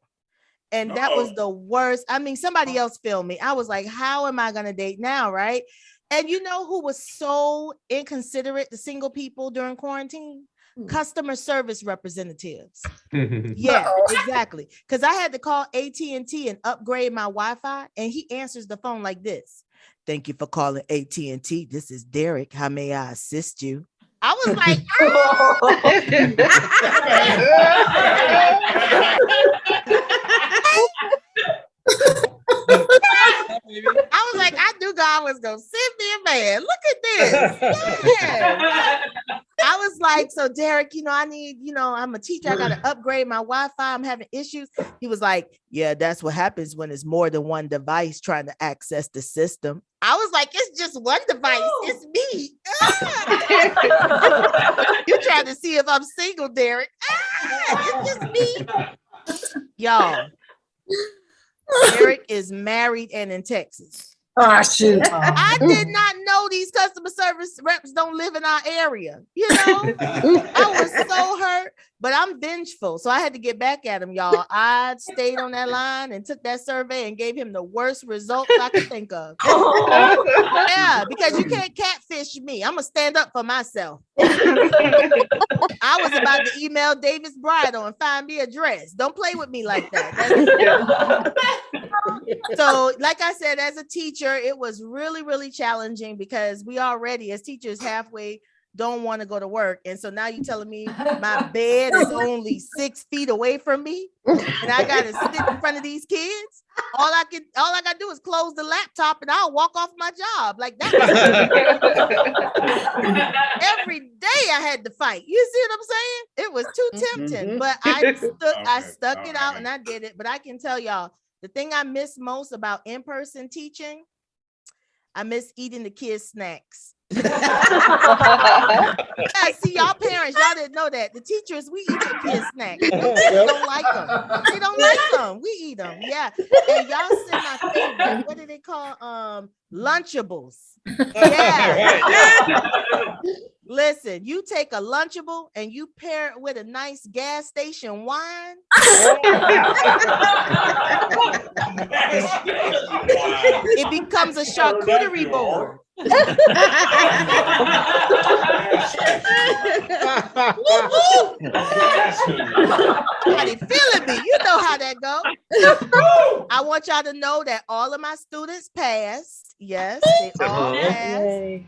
And that was the worst. I mean, somebody else filmed me. I was like, how am I going to date now, right? And you know who was so inconsiderate to single people during quarantine? Customer service representatives. Yeah, exactly. Because I had to call AT&T and upgrade my Wi-Fi, and he answers the phone like this. Thank you for calling AT&T. This is Derek. How may I assist you? I was like, I was like, I knew God was gonna send me a man. Look at this. Yeah. I was like, so Derek, I need, I'm a teacher. I gotta upgrade my Wi-Fi. I'm having issues. He was like, yeah, that's what happens when it's more than one device trying to access the system. I was like, it's just one device. It's me. You're trying to see if I'm single, Derek. It's just me. Y'all. Derek is married and in Texas. Oh, shoot. I did not know these customer service reps don't live in our area. I was so hurt, but I'm vengeful. So I had to get back at him, y'all. I stayed on that line and took that survey and gave him the worst results I could think of. Yeah, because you can't catfish me. I'm going to stand up for myself. I was about to email Davis Bridal and find me a dress. Don't play with me like that. So, like I said, as a teacher, it was really, really challenging because we already, as teachers, halfway don't want to go to work. And so now you're telling me my bed is only 6 feet away from me and I got to sit in front of these kids. All I got to do is close the laptop and I'll walk off my job. Like that. Every day I had to fight. You see what I'm saying? It was too tempting, but I stuck it out and I did it. But I can tell y'all, the thing I miss most about in-person teaching, I miss eating the kids' snacks. Yeah, see, y'all parents, y'all didn't know that. The teachers, we eat the kids' snacks. They don't like them. They don't like them. We eat them. Yeah. And y'all send my favorite, what do they call? Lunchables. Yeah. Listen, you take a Lunchable and you pair it with a nice gas station wine. It becomes a charcuterie board. Somebody feeling me. You know how that goes. I want y'all to know that all of my students passed. Yes, they all passed.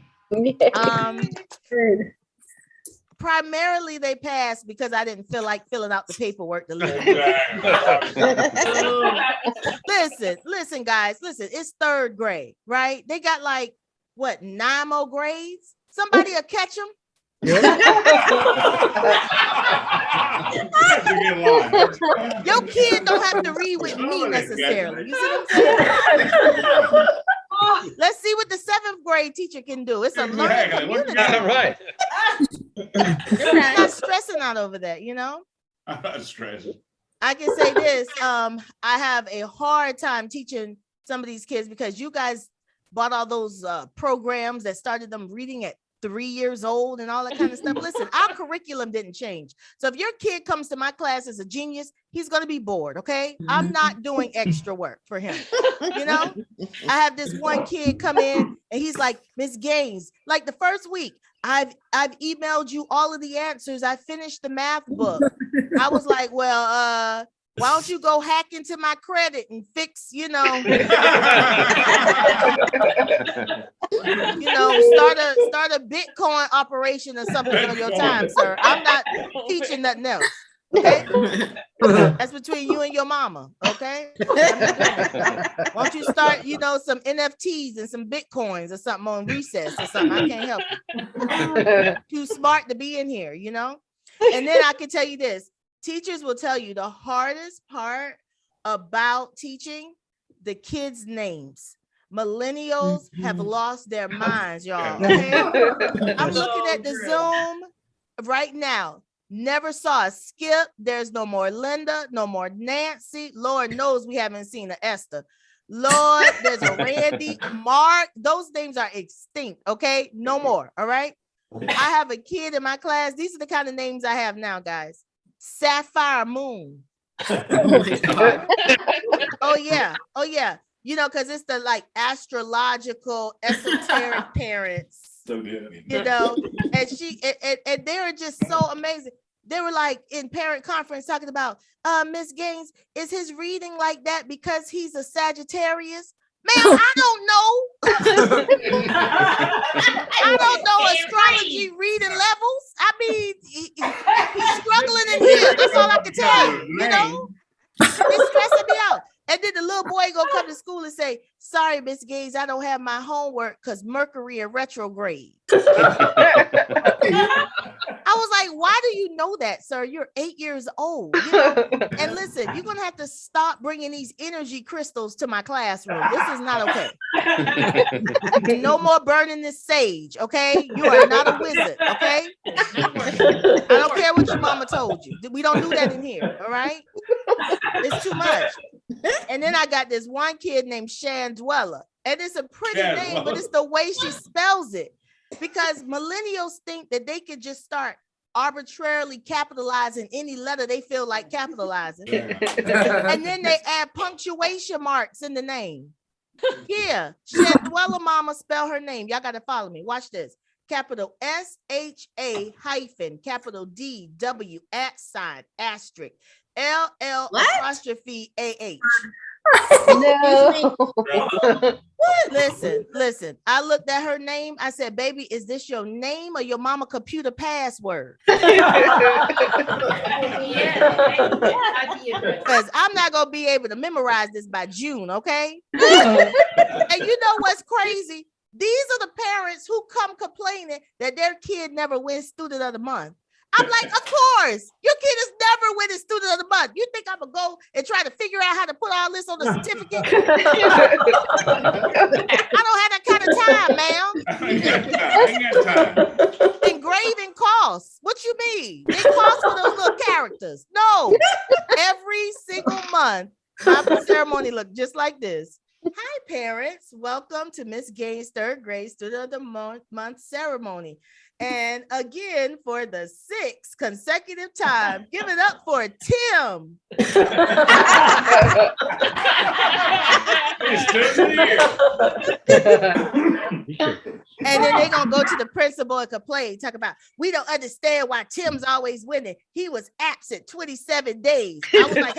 Primarily they passed because I didn't feel like filling out the paperwork to leave. Listen, guys, it's third grade, right? They got like, 9 more grades? Somebody will catch them. Your kid don't have to read with me necessarily. You see what I'm saying? Let's see what the 7th grade teacher can do. It's a learning community. Right. They're not stressing out over that, I'm not stressing. I can say this. I have a hard time teaching some of these kids because you guys bought all those programs that started them reading at 3 years old and all that kind of stuff. Listen, our curriculum didn't change. So if your kid comes to my class as a genius, he's going to be bored. Okay. I'm not doing extra work for him. You know, I have this one kid come in and he's like, Miss Gaines, like the first week, I've emailed you all of the answers. I finished the math book. I was like, well, why don't you go hack into my credit and fix, start a Bitcoin operation or something on your time, sir. I'm not teaching nothing else. Okay, that's between you and your mama. Okay, why don't you start, some NFTs and some Bitcoins or something on recess or something? I can't help you. Too smart to be in here, And then I can tell you this. Teachers will tell you the hardest part about teaching the kids' names. Millennials have lost their minds, y'all. Okay? I'm looking at the Zoom right now. Never saw a Skip. There's no more Linda, no more Nancy. Lord knows we haven't seen an Esther. Lord, there's a Randy, Mark. Those names are extinct. Okay? No more. All right? I have a kid in my class. These are the kind of names I have now, guys. Sapphire Moon. Oh yeah. Because it's the astrological esoteric parents. So good. And they're just so amazing. They were like in parent conference talking about Miss Gaines, is his reading like that because he's a Sagittarius? Man, I don't know. I don't know astrology reading levels. I mean, he's struggling in here. That's all I can tell you. It's stressing me out. And then the little boy gonna come to school and say, sorry, Miss Gaines, I don't have my homework because Mercury in retrograde. I was like, why do you know that, sir? You're 8 years old. And listen, you're gonna have to stop bringing these energy crystals to my classroom. This is not okay. No more burning this sage, okay? You are not a wizard, okay? I don't care what your mama told you. We don't do that in here, all right? It's too much. And then I got this one kid named Shandwella, and it's a pretty name, but it's the way she spells it. Because millennials think that they could just start arbitrarily capitalizing any letter they feel like capitalizing. And then they add punctuation marks in the name. Yeah, Shandwella mama spell her name. Y'all got to follow me. Watch this. Capital SHA hyphen, capital DW *** LL apostrophe AH. No. Listen. I looked at her name. I said, baby, is this your name or your mama computer password? Because I'm not going to be able to memorize this by June, okay? And you know what's crazy? These are the parents who come complaining that their kid never wins student of the month. I'm like, of course, your kid is never winning student of the month. You think I'm gonna go and try to figure out how to put all this on the certificate? I don't have that kind of time, ma'am. Engraving costs. What you mean? It costs for those little characters. No, every single month, my ceremony looked just like this. Hi, parents. Welcome to Miss Gaines' third grade student of the month ceremony. And again, for the 6th consecutive time, give it up for Tim. And then they're going to go to the principal and complain, talk about, we don't understand why Tim's always winning. He was absent 27 days. I was like,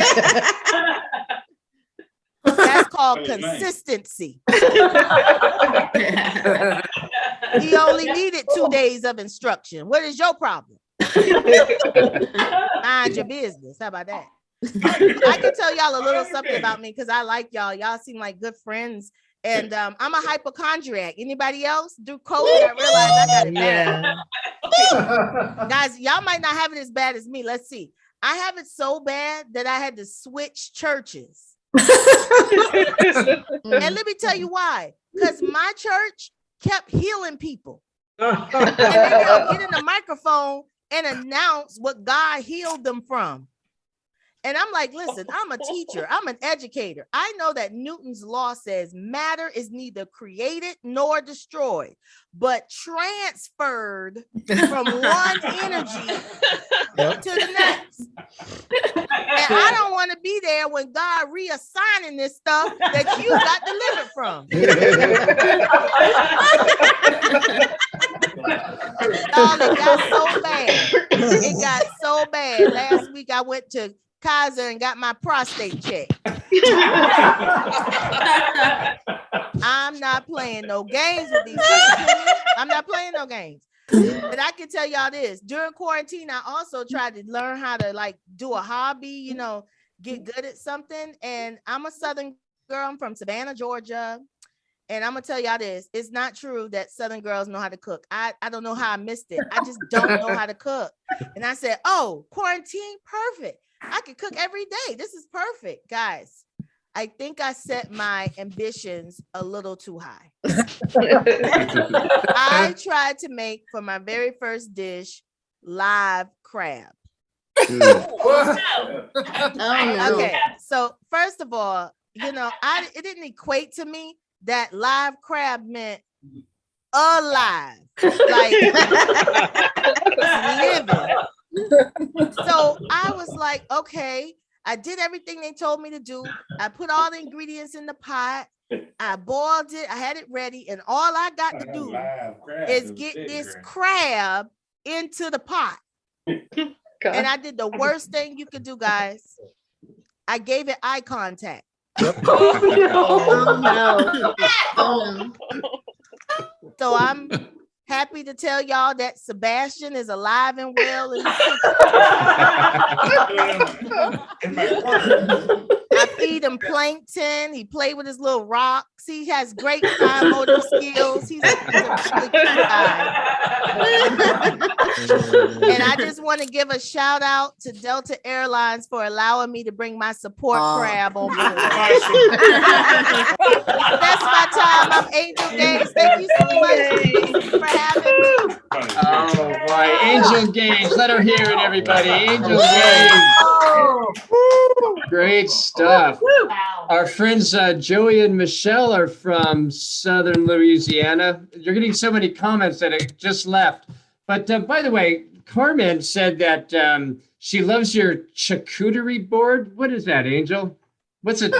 that's called consistency. He only needed 2 days of instruction. What is your problem? Mind your business. How about that? I can tell y'all a little something about me because I like y'all. Y'all seem like good friends. And I'm a hypochondriac. Anybody else? Through COVID, I realized I got it bad. Guys, y'all might not have it as bad as me. Let's see. I have it so bad that I had to switch churches. And let me tell you why. Because my church kept healing people. And they would get in the microphone and announce what God healed them from. And I'm like, listen, I'm a teacher, I'm an educator. I know that Newton's law says matter is neither created nor destroyed, but transferred from one energy to the next. And I don't want to be there when God reassigning this stuff that you got delivered from. Y'all, it got so bad. It got so bad. Last week I went to Kaiser and got my prostate checked. I'm not playing no games with these people. I'm not playing no games. But I can tell y'all this, during quarantine, I also tried to learn how to like do a hobby, you know, get good at something. And I'm a Southern girl. I'm from Savannah, Georgia. And I'm gonna tell y'all this, it's not true that Southern girls know how to cook. I don't know how I missed it. I just don't know how to cook. And I said, oh, quarantine, perfect. I can cook every day. This is perfect. Guys, I think I set my ambitions a little too high. I tried to make for my very first dish live crab. Oh, no. Okay, so first of all, you know, it didn't equate to me that live crab meant alive, like living. So I was like, okay, I did everything they told me to do. I put all the ingredients in the pot. I boiled it. I had it ready. And all I got to do is get this crab into the pot. And I did the worst thing you could do, guys. I gave it eye contact. Oh, no. Oh, no. So I'm happy to tell y'all that Sebastian is alive and well in the kitchen. I feed him plankton. He played with his little rocks. He has great fine motor skills. He's a really cute guy. And I just want to give a shout out to Delta Airlines for allowing me to bring my support crab on board. That's my time. I'm Angel Games. Thank you so much for having me. Oh boy, Angel Games. Let her hear it, everybody. Angel Games. Great stuff. Our friends Joey and Michelle are from Southern Louisiana. You're getting so many comments that it just left. But by the way, Carmen said that she loves your charcuterie board. What is that, Angel? What's a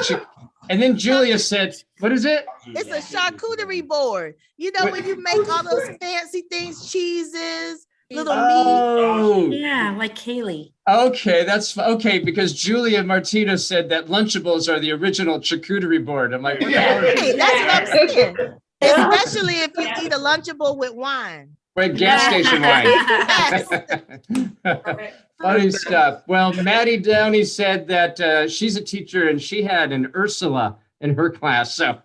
And then Julia said, what is it? It's a charcuterie board. You know, when you make all those fancy things, cheeses, little meat. Oh, Yeah, like Kaylee. okay, that's okay, because Julia Martino said that Lunchables are the original charcuterie board. I'm like, what the hell is Hey, that's what I'm saying. Especially if you eat a Lunchable with wine. Right, gas station wine. Funny stuff. Well, Maddie Downey said that she's a teacher and she had an Ursula in her class. So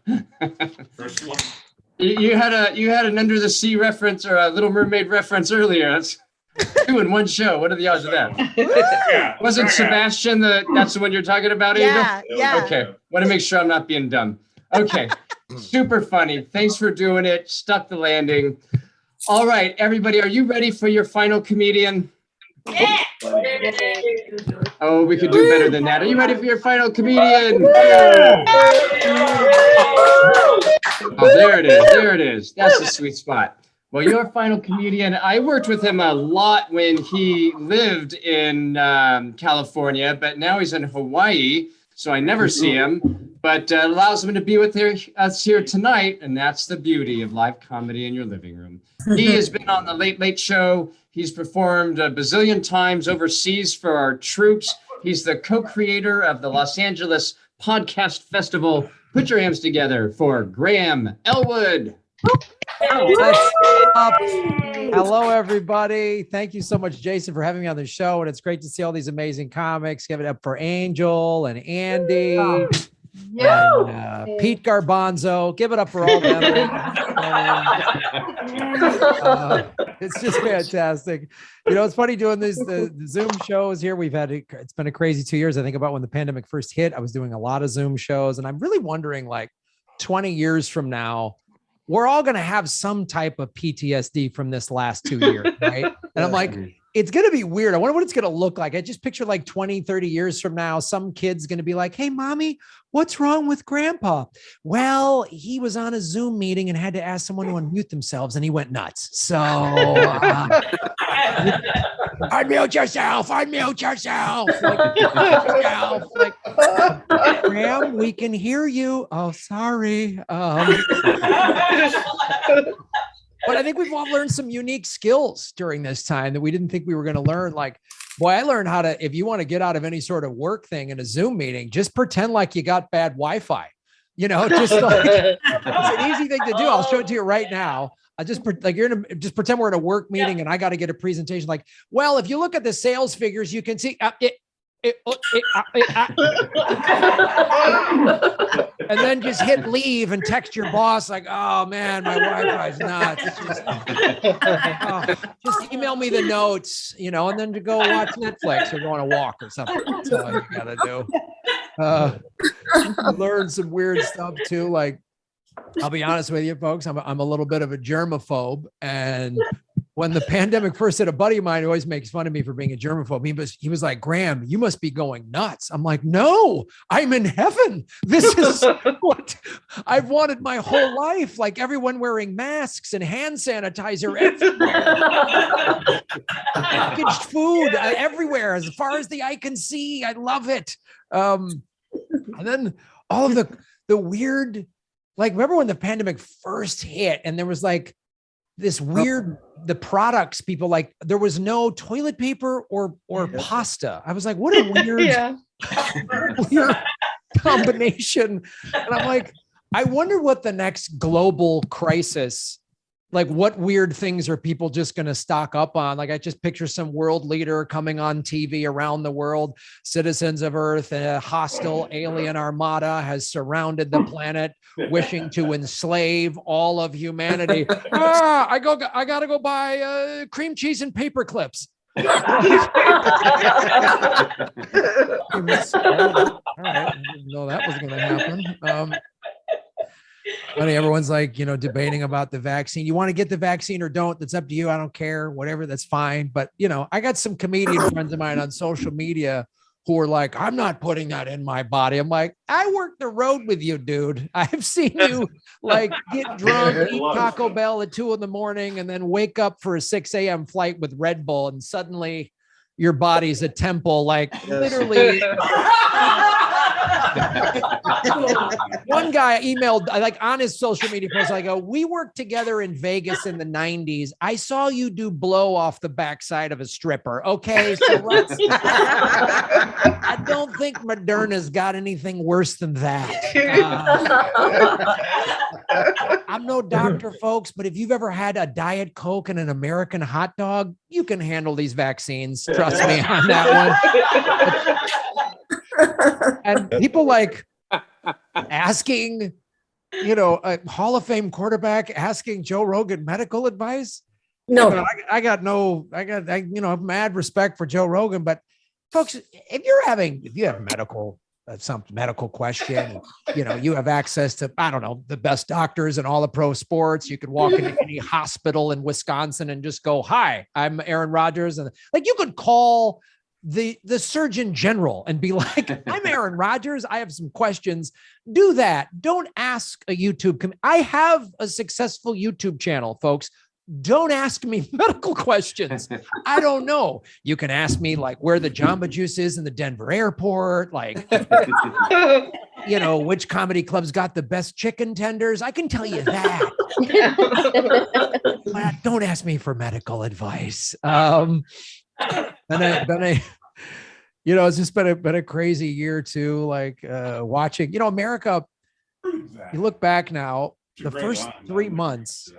you had an Under the Sea reference or a Little Mermaid reference earlier. That's two in one show. What are the odds of that? Yeah. Wasn't Sebastian that's the one you're talking about, Angel? Yeah. Okay. Want to make sure I'm not being dumb. Okay. Super funny. Thanks for doing it. Stuck the landing. All right, everybody, are you ready for your final comedian? Yeah. Oh, we could do better than that. Are you ready for your final comedian? Oh, there it is. There it is. That's the sweet spot. Well, your final comedian, I worked with him a lot when he lived in California, but now he's in Hawaii, so I never see him. But allows him to be with us here tonight, and that's the beauty of live comedy in your living room. He has been on the Late Late Show. He's performed a bazillion times overseas for our troops. He's the co-creator of the Los Angeles Podcast Festival. Put your hands together for Graham Elwood. What's up? Hello, everybody. Thank you so much, Jason, for having me on the show. And it's great to see all these amazing comics. Give it up for Angel and Andy. And, Pete Garbanzo. Give it up for all them. It's just fantastic. You know, it's funny doing the Zoom shows here. It's been a crazy 2 years. I think about when the pandemic first hit, I was doing a lot of Zoom shows, and I'm really wondering, like 20 years from now, we're all going to have some type of PTSD from this last 2 years, right? And I'm like, it's going to be weird. I wonder what it's going to look like. I just picture like 20, 30 years from now, some kid's going to be like, hey, mommy, what's wrong with grandpa? Well, he was on a Zoom meeting and had to ask someone to unmute themselves and he went nuts. So unmute yourself, unmute yourself. Like, Graham, we can hear you. Oh, sorry. But I think we've all learned some unique skills during this time that we didn't think we were going to learn. Like, boy, I learned how to, if you want to get out of any sort of work thing in a Zoom meeting, just pretend like you got bad Wi-Fi, just like, it's an easy thing to do. I'll show it to you right now. I just like just pretend we're in a work meeting and I got to get a presentation. Like, well, if you look at the sales figures, you can see and then just hit leave and text your boss like, oh man, my Wi-Fi's nuts. Just email me the notes, and then to go watch Netflix or go on a walk or something. That's all you gotta do. Learn some weird stuff too. Like, I'll be honest with you, folks. I'm a little bit of a germaphobe, and when the pandemic first hit, a buddy of mine who always makes fun of me for being a germaphobe, he was like, Graham, you must be going nuts. I'm like, no, I'm in heaven. This is what I've wanted my whole life. Like everyone wearing masks and hand sanitizer everywhere. Packaged food everywhere, as far as the eye can see. I love it. And then all of the weird, like, remember when the pandemic first hit and there was like this weird, the products people like, there was no toilet paper or pasta. I was like, what a weird, weird combination. And I'm like, I wonder what the next global crisis, like what weird things are people just going to stock up on? Like, I just picture some world leader coming on TV around the world, citizens of Earth, a hostile alien armada has surrounded the planet, wishing to enslave all of humanity. I got to go buy cream cheese and paper clips. All right. I didn't know that was going to happen. Funny, everyone's like, debating about the vaccine. You want to get the vaccine or don't? That's up to you. I don't care. Whatever, that's fine. But, I got some comedian friends of mine on social media who are like, I'm not putting that in my body. I'm like, I work the road with you, dude. I've seen you like get drunk, eat Taco Bell at 2 a.m. and then wake up for a 6 a.m. flight with Red Bull. And suddenly your body's a temple, like literally. One guy emailed, like on his social media post, I go, we worked together in Vegas in the 90s. I saw you do blow off the backside of a stripper. Okay, so I don't think Moderna's got anything worse than that. I'm no doctor, folks, but if you've ever had a Diet Coke and an American hot dog, you can handle these vaccines. Trust me on that one. And people like asking, a Hall of Fame quarterback asking Joe Rogan medical advice. No, I got mad respect for Joe Rogan, but folks, if you have some medical question, you have access to, I don't know, the best doctors in all the pro sports. You could walk into any hospital in Wisconsin and just go, hi, I'm Aaron Rodgers. And like, you could call the Surgeon General and be like, I'm Aaron Rodgers. I have some questions. Do that. Don't ask a YouTube. I have a successful YouTube channel, folks. Don't ask me medical questions. I don't know. You can ask me like where the Jamba Juice is in the Denver airport, like, which comedy club's got the best chicken tenders. I can tell you that. But don't ask me for medical advice. It's just been a crazy year too. Like watching, America. You look back now, the first 3 months,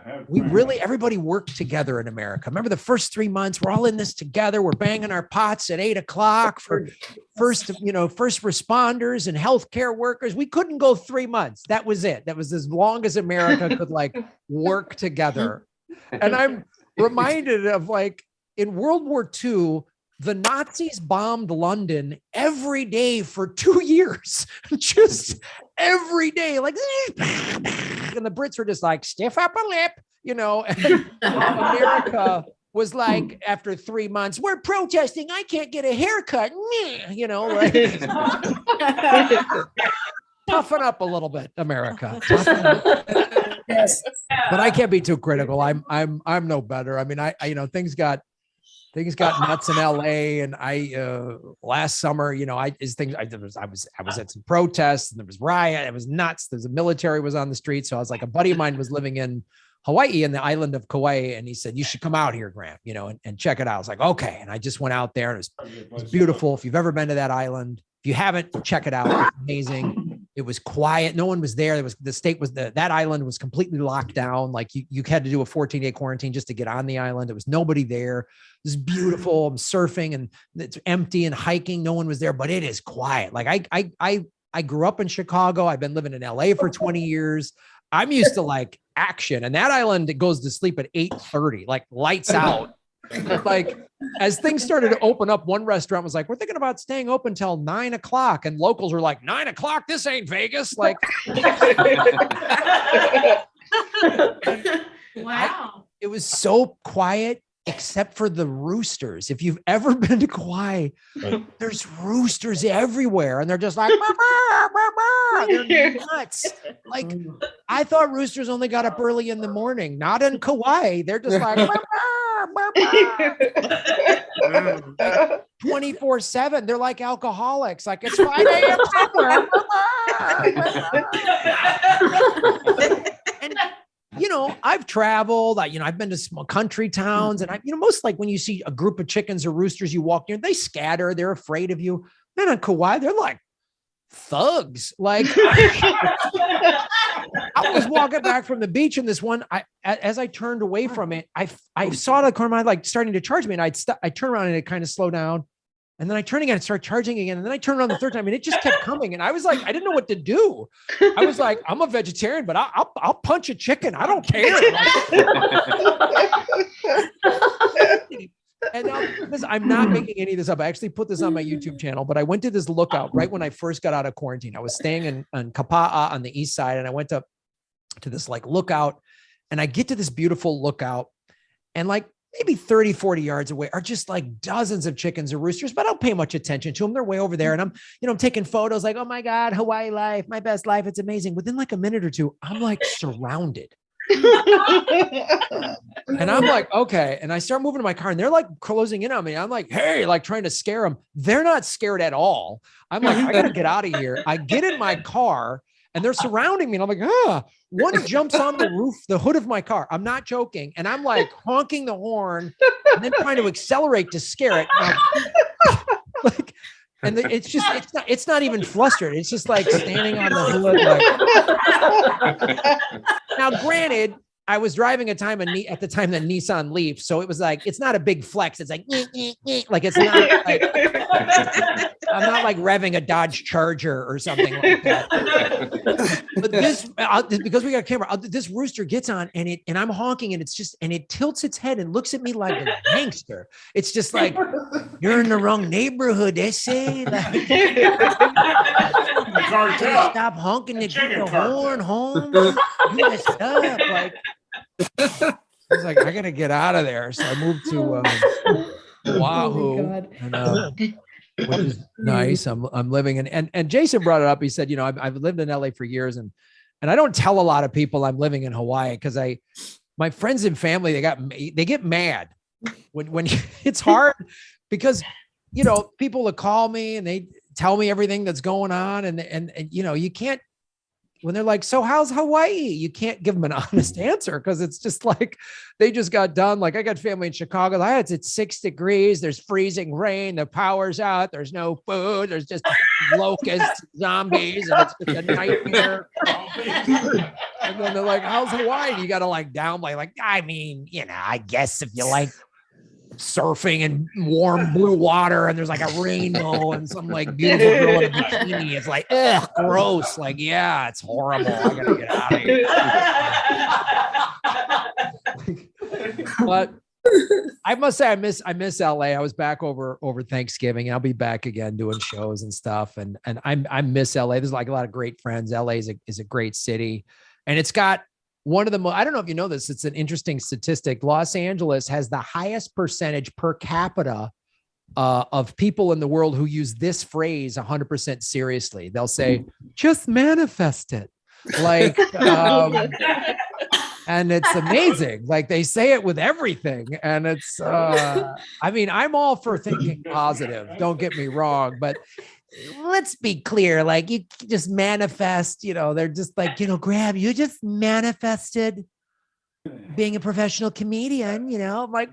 everybody worked together in America. Remember the first 3 months, we're all in this together. We're banging our pots at 8 o'clock for first responders and healthcare workers. We couldn't go 3 months. That was it. That was as long as America could like work together. And I'm reminded of like in World War II, the Nazis bombed London every day for 2 years, just every day, like, and the Brits were just like, stiff upper lip, and America was like after 3 months, we're protesting. I can't get a haircut. You know, like toughen up a little bit, America. Toughen up. Yes. But I can't be too critical. I'm no better. I mean, I you know, things got nuts in LA, and last summer, you know, I was at some protests, and there was riot. It was nuts. The military was on the street. So I was like, a buddy of mine was living in Hawaii, in the island of Kauai, and he said, you should come out here, Graham, you know, and check it out. I was like, okay. And I just went out there, and it was beautiful. If you've ever been to that island, if you haven't, check it out. It's amazing. It was quiet. No one was there. That island was completely locked down. Like you had to do a 14-day quarantine just to get on the island. There was nobody there. It was beautiful. I'm surfing, and it's empty, and hiking. No one was there, but it is quiet. Like I grew up in Chicago. I've been living in LA for 20 years. I'm used to like action, and that island, it goes to sleep at 8:30, like lights out. Like as things started to open up, one restaurant was like, we're thinking about staying open till 9 o'clock. And locals were like, 9 o'clock, this ain't Vegas. Like, Wow. it was so quiet, except for the roosters. If you've ever been to Kauai, there's roosters everywhere, and they're just like, "Bah, bah, bah, bah." They're nuts. Like, I thought roosters only got up early in the morning. Not in Kauai. They're just like, bah, bah, bah, bah. 24/7. They're like alcoholics. Like, it's 5 a.m. somewhere. And you know, I've traveled, I've been to small country towns, and most, like when you see a group of chickens or roosters, you walk near, they scatter, they're afraid of you. Man, on Kauai, they're like thugs. Like I was walking back from the beach, and this one, as I turned away from it, I saw the corner, like starting to charge me, and I turn around and it kind of slowed down. And then I turn again and start charging again. And then I turn around the third time, and it just kept coming. And I was like, I didn't know what to do. I was like, I'm a vegetarian, but I'll punch a chicken. I don't care. And now, I'm not making any of this up. I actually put this on my YouTube channel, but I went to this lookout right when I first got out of quarantine. I was staying in Kapa'a on the east side, and I went to this like lookout, and I get to this beautiful lookout, and like maybe 30, 40 yards away are just like dozens of chickens or roosters, but I don't pay much attention to them. They're way over there. And I'm taking photos like, oh my God, Hawaii life, my best life. It's amazing. Within like a minute or two, I'm like surrounded. And I'm like, okay. And I start moving to my car, and they're like closing in on me. I'm like, hey, like trying to scare them. They're not scared at all. I'm like, I gotta get out of here. I get in my car, and they're surrounding me. And I'm like, one jumps on the roof, the hood of my car. I'm not joking. And I'm like honking the horn and then trying to accelerate to scare it. Like, and it's not even flustered. It's just like standing on the hood. Like. Now, granted, I was driving at the time the Nissan Leaf. So it was like, it's not a big flex. It's like, like it's not like, I'm not like revving a Dodge Charger or something like that. But because we got a camera, this rooster gets on, and I'm honking, and it tilts its head and looks at me like a gangster. It's just like, you're in the wrong neighborhood, essay. Like, stop honking to get the horn home. You messed up. Like, I was like, I gotta get out of there. So I moved to Oahu, which is nice. I'm living in, and Jason brought it up. He said, I've lived in LA for years, and I don't tell a lot of people I'm living in Hawaii, because my friends and family, they get mad when it's hard, because people that call me and they tell me everything that's going on, and you can't. When they're like, so how's Hawaii? You can't give them an honest answer, because it's just like, they just got done. Like, I got family in Chicago. It's 6 degrees. There's freezing rain. The power's out. There's no food. There's just locusts, zombies, and it's just a nightmare. And then they're like, how's Hawaii? And you got to like downplay. Like, I mean, I guess if you like surfing and warm blue water, and there's like a rainbow and some like beautiful girl in a bikini, it's like, ugh, gross. Like, yeah, it's horrible. I gotta get out of here. But I must say, I miss LA. I was back over Thanksgiving. I'll be back again doing shows and stuff. And I miss LA. There's like a lot of great friends. LA is a great city, and it's got one of the I don't know if you know this, it's an interesting statistic. Los Angeles has the highest percentage per capita of people in the world who use this phrase 100% seriously. They'll say, just manifest it. Like, and it's amazing. Like they say it with everything. And it's, I mean, I'm all for thinking positive. Don't get me wrong, but let's be clear. Like you just manifest, you know, they're just like, you know, Graham, you just manifested being a professional comedian, you know, like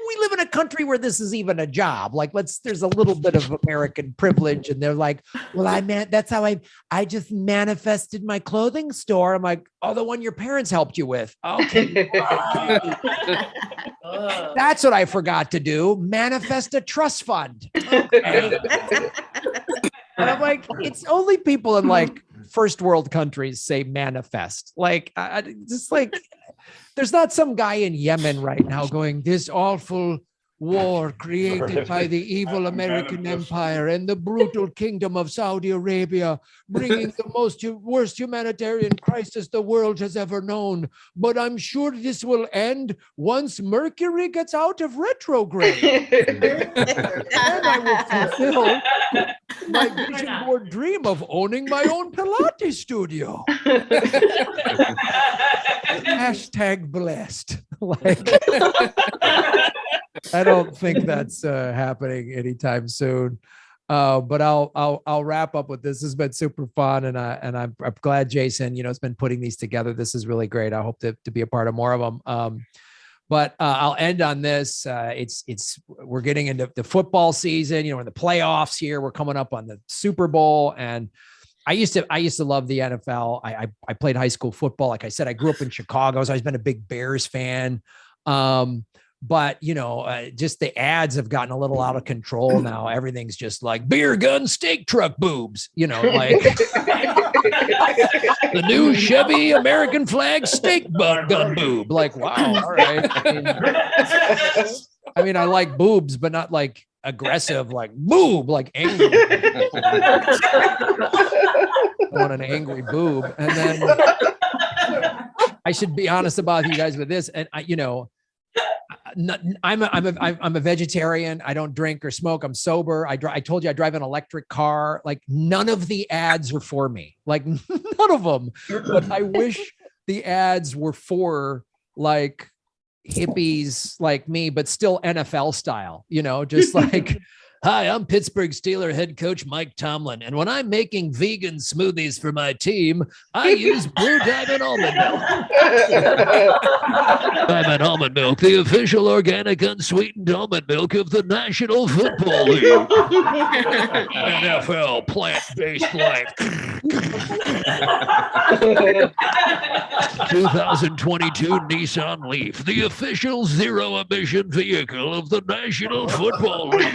we live in a country where this is even a job. Like there's a little bit of American privilege. And they're like, well, that's how I just manifested my clothing store. I'm like, oh, the one your parents helped you with. Okay. That's what I forgot to do. Manifest a trust fund. Okay. And I'm like, it's only people in like first world countries say manifest. Like, just like, there's not some guy in Yemen right now going, this awful war created by the evil American empire and the brutal kingdom of Saudi Arabia, bringing the worst humanitarian crisis the world has ever known. But I'm sure this will end once Mercury gets out of retrograde. And I will fulfill my vision board dream of owning my own Pilates studio. Hashtag blessed. Like, I don't think that's happening anytime soon. But I'll wrap up with this. This has been super fun, and I'm glad Jason, you know, has been putting these together. This is really great. I hope to be a part of more of them. But I'll end on this. We're getting into the football season. You know, in the playoffs here, we're coming up on the Super Bowl, and I used to love the NFL. I played high school football. Like I said, I grew up in Chicago. I've always been a big Bears fan. But you know, just the ads have gotten a little out of control now. Everything's just like beer gun, steak truck boobs, you know, like the new Chevy American flag steak gun boob. Like, wow. All right. I mean, I like boobs, but not like aggressive, like boob, like angry. I want an angry boob. And then I should be honest about you guys with this. And I'm a vegetarian. I don't drink or smoke. I'm sober. I told you I drive an electric car. Like none of the ads are for me. Like none of them. But I wish the ads were for like hippies like me, but still NFL style, you know, just like, hi, I'm Pittsburgh Steelers head coach Mike Tomlin, and when I'm making vegan smoothies for my team, I use Blue Diamond almond milk. Diamond almond milk, the official organic unsweetened almond milk of the National Football League. NFL plant-based life. 2022 Nissan Leaf, the official zero-emission vehicle of the National Football League.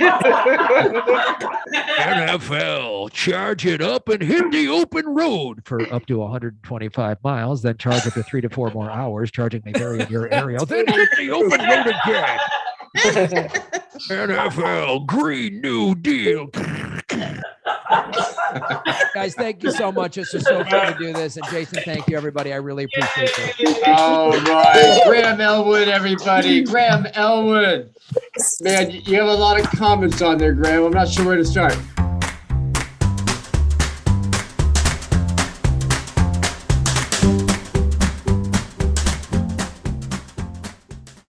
NFL, charge it up and hit the open road for up to 125 miles, then charge up to 3 to 4 more hours, charging me very in your area, then hit the open road again. NFL, Green New Deal. Guys, thank you so much. It's just so fun to do this. And Jason, thank you, everybody. I really appreciate it. All right. Graham Elwood, everybody. Graham Elwood. Man, you have a lot of comments on there, Graham. I'm not sure where to start.